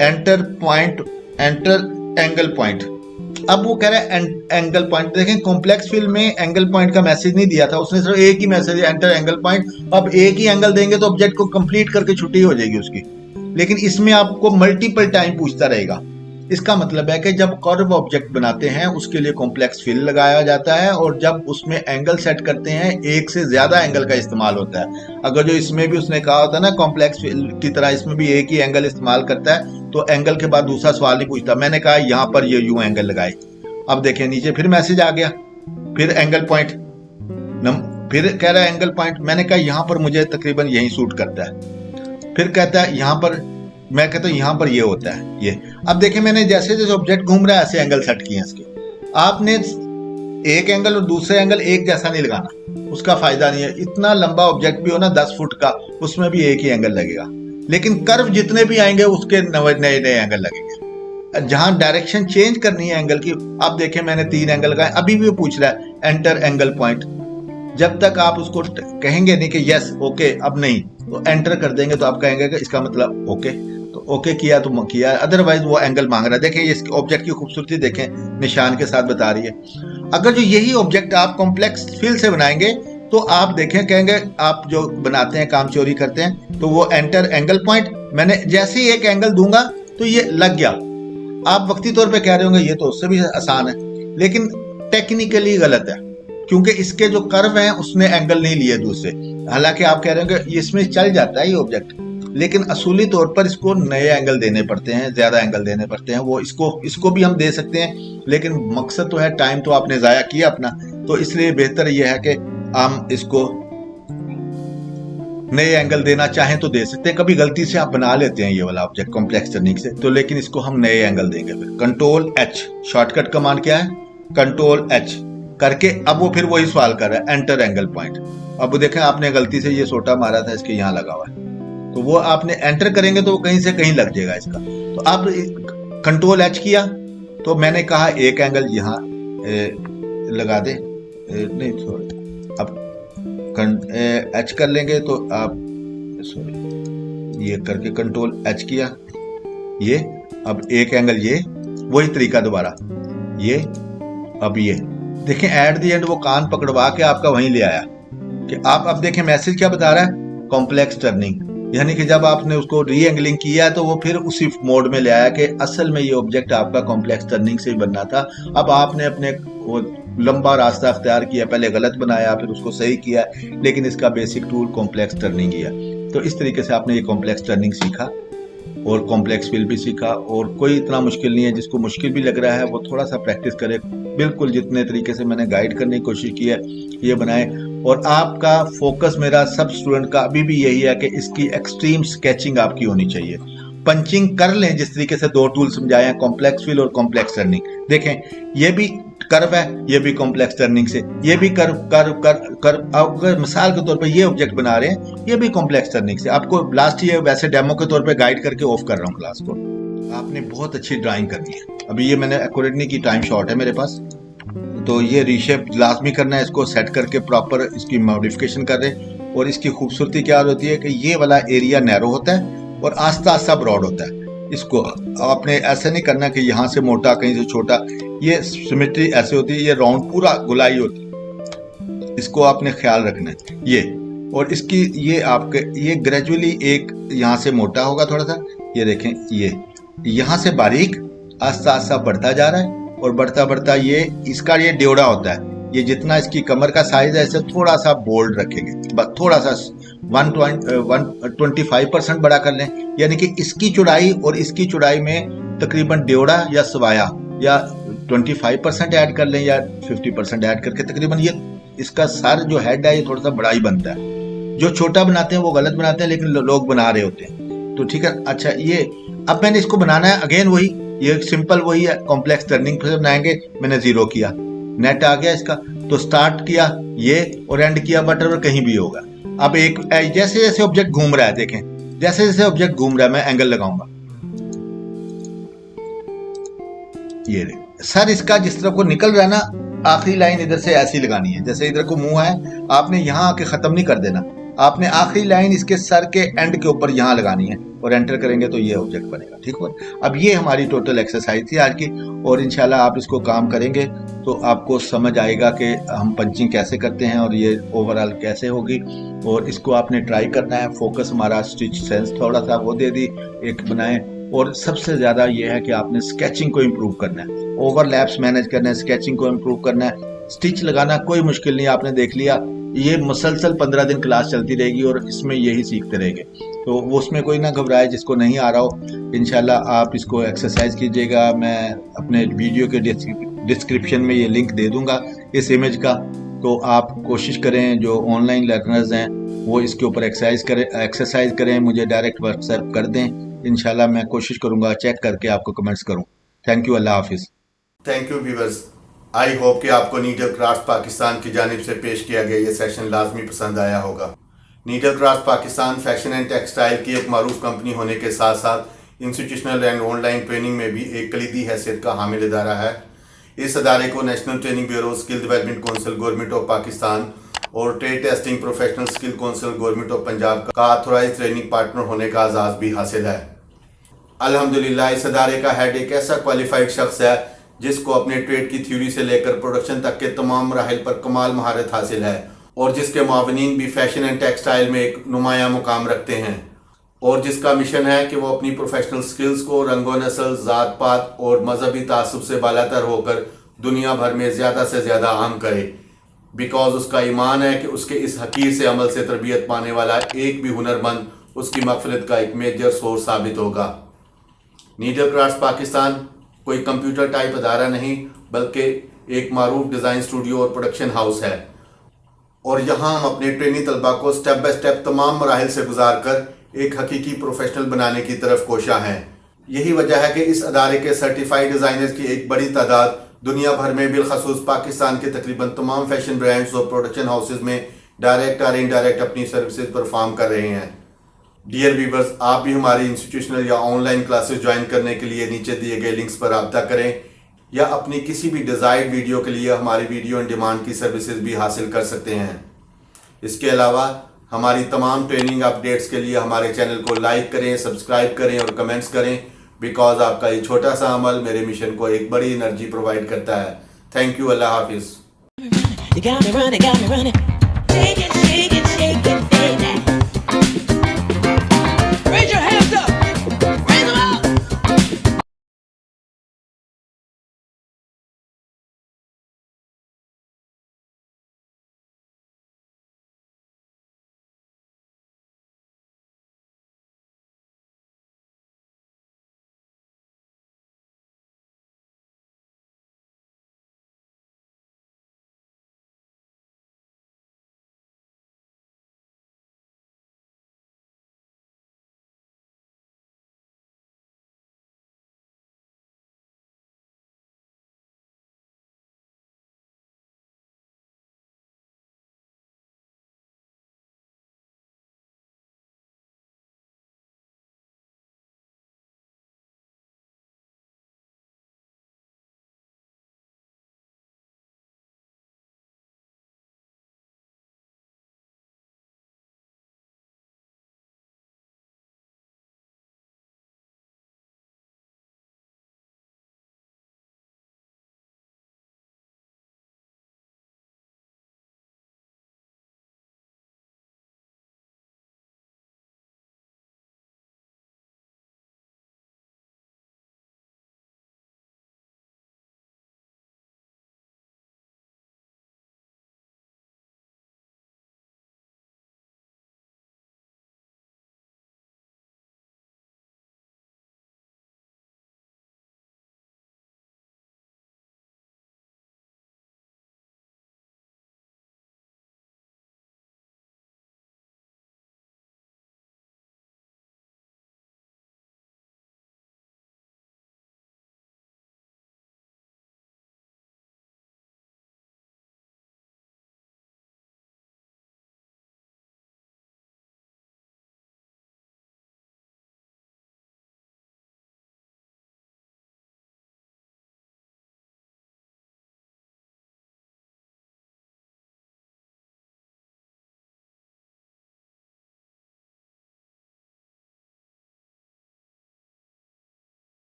enter point, enter angle point. अब वो कह रहा है एंगल पॉइंट। देखें कॉम्प्लेक्स फिल में एंगल पॉइंट का मैसेज नहीं दिया था, उसने सिर्फ एक ही मैसेज एंटर एंगल पॉइंट। अब एक ही एंगल देंगे तो ऑब्जेक्ट को कंप्लीट करके छुट्टी हो जाएगी उसकी, लेकिन इसमें आपको मल्टीपल टाइम पूछता रहेगा। इसका मतलब है कि जब कर्व ऑब्जेक्ट बनाते हैं उसके लिए कॉम्प्लेक्स फिल लगाया जाता है, और जब उसमें एंगल सेट करते हैं एक से ज्यादा एंगल का इस्तेमाल होता है। अगर जो इसमें भी उसने कहा होता है ना कॉम्प्लेक्स फिल की तरह, इसमें भी एक ही एंगल इस्तेमाल करता है, तो एंगल के बाद दूसरा सवाल नहीं पूछता। मैंने कहा यहाँ पर ये यूं एंगल लगाए। अब देखें नीचे फिर मैसेज आ गया, फिर एंगल पॉइंट, फिर कह रहा है एंगल पॉइंट। मैंने कहा यहाँ पर मुझे तकरीबन यही सूट करता है। फिर कहता है यहाँ पर, मैं कहता हूँ यहाँ पर ये होता है ये। अब देखें मैंने जैसे जैसे ऑब्जेक्ट घूम रहा है ऐसे एंगल सेट किए हैं इसके। आपने एक एंगल और दूसरे एंगल एक जैसा नहीं लगाना, उसका फायदा नहीं है। इतना लंबा ऑब्जेक्ट भी हो ना 10 फुट का, उसमें भी एक ही एंगल लगेगा, लेकिन कर्व जितने भी आएंगे उसके नए नए एंगल लगेंगे। जहां डायरेक्शन चेंज करनी है एंगल की, आप देखें मैंने 3 एंगल लगाए। अभी भी वो पूछ रहा है एंटर एंगल पॉइंट। जब तक आप उसको कहेंगे नहीं कि यस ओके अब नहीं, तो एंटर कर देंगे तो आप कहेंगे कि इसका मतलब ओके। तो ओके किया तो किया, अदरवाइज वो एंगल मांग रहा है। देखें इस ऑब्जेक्ट की खूबसूरती देखें, निशान के साथ बता रही है। अगर जो यही ऑब्जेक्ट आप कॉम्प्लेक्स फिल से बनाएंगे तो आप देखें कहेंगे, आप जो बनाते हैं काम चोरी करते हैं, तो वो एंटर एंगल पॉइंट, मैंने जैसे ही एक एंगल दूंगा तो ये लग गया। आप वक्ती तौर पे कह रहे होंगे ये तो उससे भी आसान है, लेकिन टेक्निकली गलत है, क्योंकि इसके जो कर्व हैं उसने एंगल नहीं लिए दूसरे। हालांकि आप कह रहे होंगे इसमें चल जाता है ये ऑब्जेक्ट, लेकिन असूली तौर पर इसको नए एंगल देने पड़ते हैं, ज्यादा एंगल देने पड़ते हैं। वो इसको भी हम दे सकते हैं, लेकिन मकसद तो है, टाइम तो आपने जाया किया अपना, तो इसलिए बेहतर यह है कि हम इसको नए एंगल देना चाहें तो दे सकते हैं। कभी गलती से आप बना लेते हैं ये वाला ऑब्जेक्ट कॉम्प्लेक्स टर्निंग से, तो लेकिन इसको हम नए एंगल देंगे। फिर कंट्रोल एच, शॉर्टकट कमांड क्या है, कंट्रोल एच करके अब वो फिर वही सवाल कर रहा है एंटर एंगल पॉइंट। अब देखें आपने गलती से ये सोटा मारा था, इसके यहाँ लगा हुआ है, तो वो आपने एंटर करेंगे तो वो कहीं से कहीं लग जाएगा इसका। तो आप कंट्रोल एच किया, तो मैंने कहा एक एंगल यहाँ लगा दे, नहीं सॉरी, अब एच कर लेंगे तो आप सॉरी ये करके कंट्रोल एच किया, ये अब एक एंगल, ये वही तरीका दोबारा, ये अब ये देखें एट द एंड वो कान पकड़वा के आपका वहीं ले आया कि आप अब देखें मैसेज क्या बता रहा है, कॉम्प्लेक्स टर्निंग। यानी कि जब आपने उसको री एंगलिंग किया तो वो फिर उसी मोड में ले आया कि असल में ये ऑब्जेक्ट आपका कॉम्प्लेक्स टर्निंग से ही बनना था। अब आपने अपने वो लंबा रास्ता अख्तियार किया, पहले गलत बनाया फिर उसको सही किया, लेकिन इसका बेसिक टूल कॉम्प्लेक्स टर्निंग ही है। तो इस तरीके से आपने ये कॉम्प्लेक्स टर्निंग सीखा और कॉम्प्लेक्स फिल भी सीखा, और कोई इतना मुश्किल नहीं है। जिसको मुश्किल भी लग रहा है वो थोड़ा सा प्रैक्टिस करे, बिल्कुल जितने तरीके से मैंने गाइड करने की कोशिश की है ये बनाए। और आपका फोकस, मेरा सब स्टूडेंट का अभी भी यही है कि इसकी एक्सट्रीम स्केचिंग आपकी होनी चाहिए। पंचिंग कर लें जिस तरीके से 2 टूल समझाए हैं, कॉम्प्लेक्स फिल और कॉम्प्लेक्स टर्निंग। देखें ये भी कर्व है, ये भी कॉम्प्लेक्स टर्निंग से, ये भी कर्व कर्व कर्व कर्व। अगर मिसाल के तौर पे ये ऑब्जेक्ट बना रहे हैं, ये भी कॉम्प्लेक्स टर्निंग से। आपको लास्ट ये वैसे डेमो के तौर पे गाइड करके ऑफ कर रहा हूँ क्लास को। आपने बहुत अच्छी ड्राइंग करनी है। अभी ये मैंने एक्यूरेटली की टाइम शॉर्ट है मेरे पास, तो ये रीशेप लाजमी करना है, इसको सेट करके प्रॉपर इसकी मॉडिफिकेशन कर रहे हैं। और इसकी खूबसूरती क्या होती है कि ये वाला एरिया नैरो होता है और आस्ता आस्ता ब्रॉड होता है। इसको आपने ऐसे नहीं करना कि यहाँ से मोटा कहीं से छोटा, ये सिमेट्री ऐसे होती है, ये राउंड पूरा गुलाई होती है, इसको आपने ख्याल रखना है ये। और इसकी ये आपके ये ग्रेजुअली एक यहाँ से मोटा होगा थोड़ा सा, ये देखें, ये यहाँ से बारीक आस्ता आस्ता बढ़ता जा रहा है और बढ़ता बढ़ता ये इसका ये ड्योड़ा होता है। ये जितना इसकी कमर का साइज है इसे थोड़ा सा बोल्ड रखेंगे, बस थोड़ा सा 125% बड़ा कर लें, यानी कि इसकी चौड़ाई और इसकी चौड़ाई में तकरीबन ड्योड़ा या सवाया या 25% ऐड कर लें या 50% ऐड करके तकरीबन ये इसका सर जो हेड है ये थोड़ा सा बड़ा ही बनता है। जो छोटा बनाते हैं वो गलत बनाते हैं, लेकिन लोग बना रहे होते हैं। तो ठीक है, अच्छा ये अब मैंने इसको बनाना है अगेन वही, ये सिंपल वही है, कॉम्प्लेक्स टर्निंग से बनाएंगे। मैंने जीरो किया, नेट आ गया इसका, तो स्टार्ट किया ये और एंड किया बटर, कहीं भी होगा। अब एक जैसे जैसे ऑब्जेक्ट घूम रहा है, देखें जैसे जैसे ऑब्जेक्ट घूम रहा है मैं एंगल लगाऊंगा, ये सर इसका जिस तरह को निकल रहा है ना, आखिरी लाइन इधर से ऐसी लगानी है, जैसे इधर को मुंह है, आपने यहाँ आके खत्म नहीं कर देना, आपने आखिरी लाइन इसके सर के एंड के ऊपर यहाँ लगानी है और एंटर करेंगे तो ये ऑब्जेक्ट बनेगा। ठीक है, अब ये हमारी टोटल एक्सरसाइज थी आज की, और इंशाल्लाह आप इसको काम करेंगे तो आपको समझ आएगा कि हम पंचिंग कैसे करते हैं और ये ओवरऑल कैसे होगी। और इसको आपने ट्राई करना है। फोकस हमारा स्टिच सेंस थोड़ा सा वो दे दी, एक बनाए। और सबसे ज्यादा ये है कि आपने स्केचिंग को इम्प्रूव करना है, ओवरलैप्स मैनेज करना है, स्केचिंग को इम्प्रूव करना है। स्टिच लगाना कोई मुश्किल नहीं, आपने देख लिया, ये मुसलसल 15 दिन क्लास चलती रहेगी और इसमें यही सीखते रहेंगे। तो वो उसमें कोई ना घबराए जिसको नहीं आ रहा हो। इंशाल्लाह आप इसको एक्सरसाइज कीजिएगा। मैं अपने वीडियो के डिस्क्रिप्शन में ये लिंक दे दूंगा इस इमेज का, तो आप कोशिश करें, जो ऑनलाइन लर्नर्स हैं वो इसके ऊपर एक्सरसाइज करें, मुझे डायरेक्ट व्हाट्सएप कर दें। इंशाल्लाह मैं कोशिश करूंगा चेक करके आपको कमेंट्स करूं। Thank you, Allah Hafiz. Thank you viewers. I hope कि आपको नीडल क्राफ्ट पाकिस्तान की जानिब से पेश किया गया ये सेशन लाजमी पसंद आया होगा। Needle craft Pakistan fashion and textile की एक मारूफ कंपनी होने के साथ साथ इंस्टीट्यूशनल एंड ऑनलाइन ट्रेनिंग में भी एक कलीदी हैसियत का हामिल इदारा है। इस अदारे को national training bureau, skill development council government of Pakistan और trade testing professional skill council government of Punjab का ऑथोराइज ट्रेनिंग पार्टनर होने का आजाज भी हासिल है। अल्हम्दुलिल्लाह इस अदारे का हेड एक ऐसा क्वालिफाइड शख्स है जिसको अपने ट्रेड की थ्योरी से लेकर प्रोडक्शन तक के तमाम मराहिल पर कमाल महारत हासिल है और जिसके मावनीन भी फैशन एंड टेक्सटाइल में एक नुमाया मुकाम रखते हैं और जिसका मिशन है कि वो अपनी प्रोफेशनल स्किल्स को रंगो नस्ल, जात पात और मजहबी तासुब से बालातर होकर दुनिया भर में ज़्यादा से ज़्यादा आम करे। बिकॉज उसका ईमान है कि उसके इस हकीर से अमल से तरबियत पाने वाला एक भी हुनरमंद उसकी मगफिरत का एक मेजर सोर्स साबित होगा। नीडल क्राफ्ट पाकिस्तान कोई कंप्यूटर टाइप अदारा नहीं बल्कि एक मारूफ डिज़ाइन स्टूडियो और प्रोडक्शन हाउस है और यहाँ हम अपने ट्रेनी तलबा को स्टेप बाय स्टेप तमाम मराहिल से गुजार कर एक हकीकी प्रोफेशनल बनाने की तरफ कोशा हैं। यही वजह है कि इस अदारे के सर्टिफाइड डिज़ाइनर्स की एक बड़ी तादाद दुनिया भर में बिलखसूस पाकिस्तान के तकरीबन तमाम फैशन ब्रांड्स और प्रोडक्शन हाउसेज में डायरेक्ट और इनडायरेक्ट अपनी सर्विसेज परफॉर्म कर रहे हैं। डियर व्यूवर्स, आप भी हमारी इंस्टीट्यूशनल या ऑनलाइन क्लासेस ज्वाइन करने के लिए नीचे दिए गए लिंक्स पर रब्ता करें या अपनी किसी भी डिज़ायर्ड वीडियो के लिए हमारी वीडियो ऑन डिमांड की सर्विसेज भी हासिल कर सकते हैं। इसके अलावा हमारी तमाम ट्रेनिंग अपडेट्स के लिए हमारे चैनल को लाइक करें, सब्सक्राइब करें और कमेंट्स करें, बिकॉज आपका ये छोटा सा अमल मेरे मिशन को एक बड़ी एनर्जी प्रोवाइड करता है। थैंक यू, अल्लाह हाफिज़।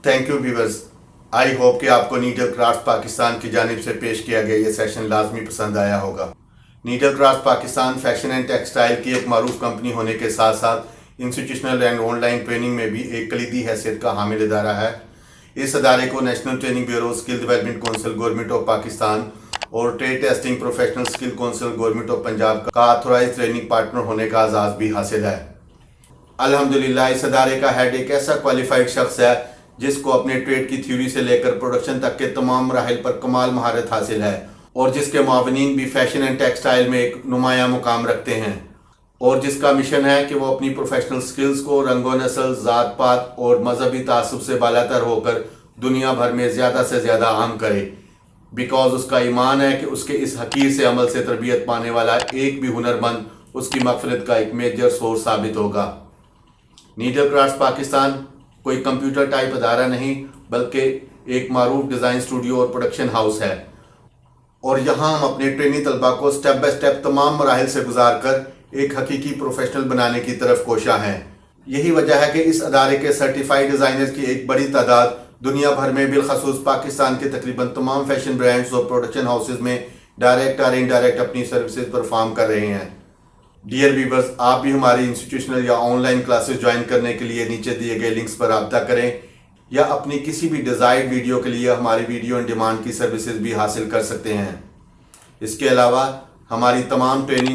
Thank you viewers. I hope कि आपको नीडल क्राफ्ट पाकिस्तान की जानिब से पेश किया गया ये सेशन लाजमी पसंद आया होगा। Needle craft Pakistan fashion and textile की एक मारूफ कंपनी होने के साथ साथ इंस्टीट्यूशनल एंड ऑनलाइन ट्रेनिंग में भी एक कलीदी हैसियत का हामिल इदारा है। इस अदारे को national training bureau, skill development council government of Pakistan और trade testing professional skill council government of Punjab का ऑथोराइज ट्रेनिंग पार्टनर होने का आज़ाज़ भी हासिल है। अल्हम्दुलिल्लाह इस अदारे का हेड एक ऐसा क्वालिफाइड शख्स है जिसको अपने ट्रेड की थ्योरी से लेकर प्रोडक्शन तक के तमाम मराहिल पर कमाल महारत हासिल है और जिसके मावनीन भी फैशन एंड टेक्सटाइल में एक नुमाया मुकाम रखते हैं और जिसका मिशन है कि वो अपनी प्रोफेशनल स्किल्स को रंगो नस्ल, ज़ात पात और मजहबी तासुब से बालातर होकर दुनिया भर में ज़्यादा से ज़्यादा आम करे। बिकॉज उसका ईमान है कि उसके इस हकीर से अमल से तरबियत पाने वाला एक भी हुनरमंद उसकी मगफिरत का एक मेजर सोर्स साबित होगा। नीडल क्राफ्ट पाकिस्तान कोई कंप्यूटर टाइप अदारा नहीं बल्कि एक मारूफ डिज़ाइन स्टूडियो और प्रोडक्शन हाउस है और यहाँ हम अपने ट्रेनी तलबा को स्टेप बाय स्टेप तमाम मराहिल से गुजार कर एक हकीकी प्रोफेशनल बनाने की तरफ कोशा हैं। यही वजह है कि इस अदारे के सर्टिफाइड डिज़ाइनर्स की एक बड़ी तादाद दुनिया भर में बिलखसूस पाकिस्तान के तकरीबन तमाम फैशन ब्रांड्स और प्रोडक्शन हाउसेज में डायरेक्ट और इनडायरेक्ट अपनी सर्विसेज परफॉर्म कर रहे हैं। डियर व्यूअर्स, आप भी हमारी इंस्टीट्यूशनल या ऑनलाइन क्लासेस ज्वाइन करने के लिए नीचे दिए गए लिंक्स पर रब्ता करें या अपनी किसी भी डिज़ायर्ड वीडियो के लिए हमारी वीडियो ऑन डिमांड की सर्विसेज भी हासिल कर सकते हैं। इसके अलावा हमारी तमाम ट्रेनिंग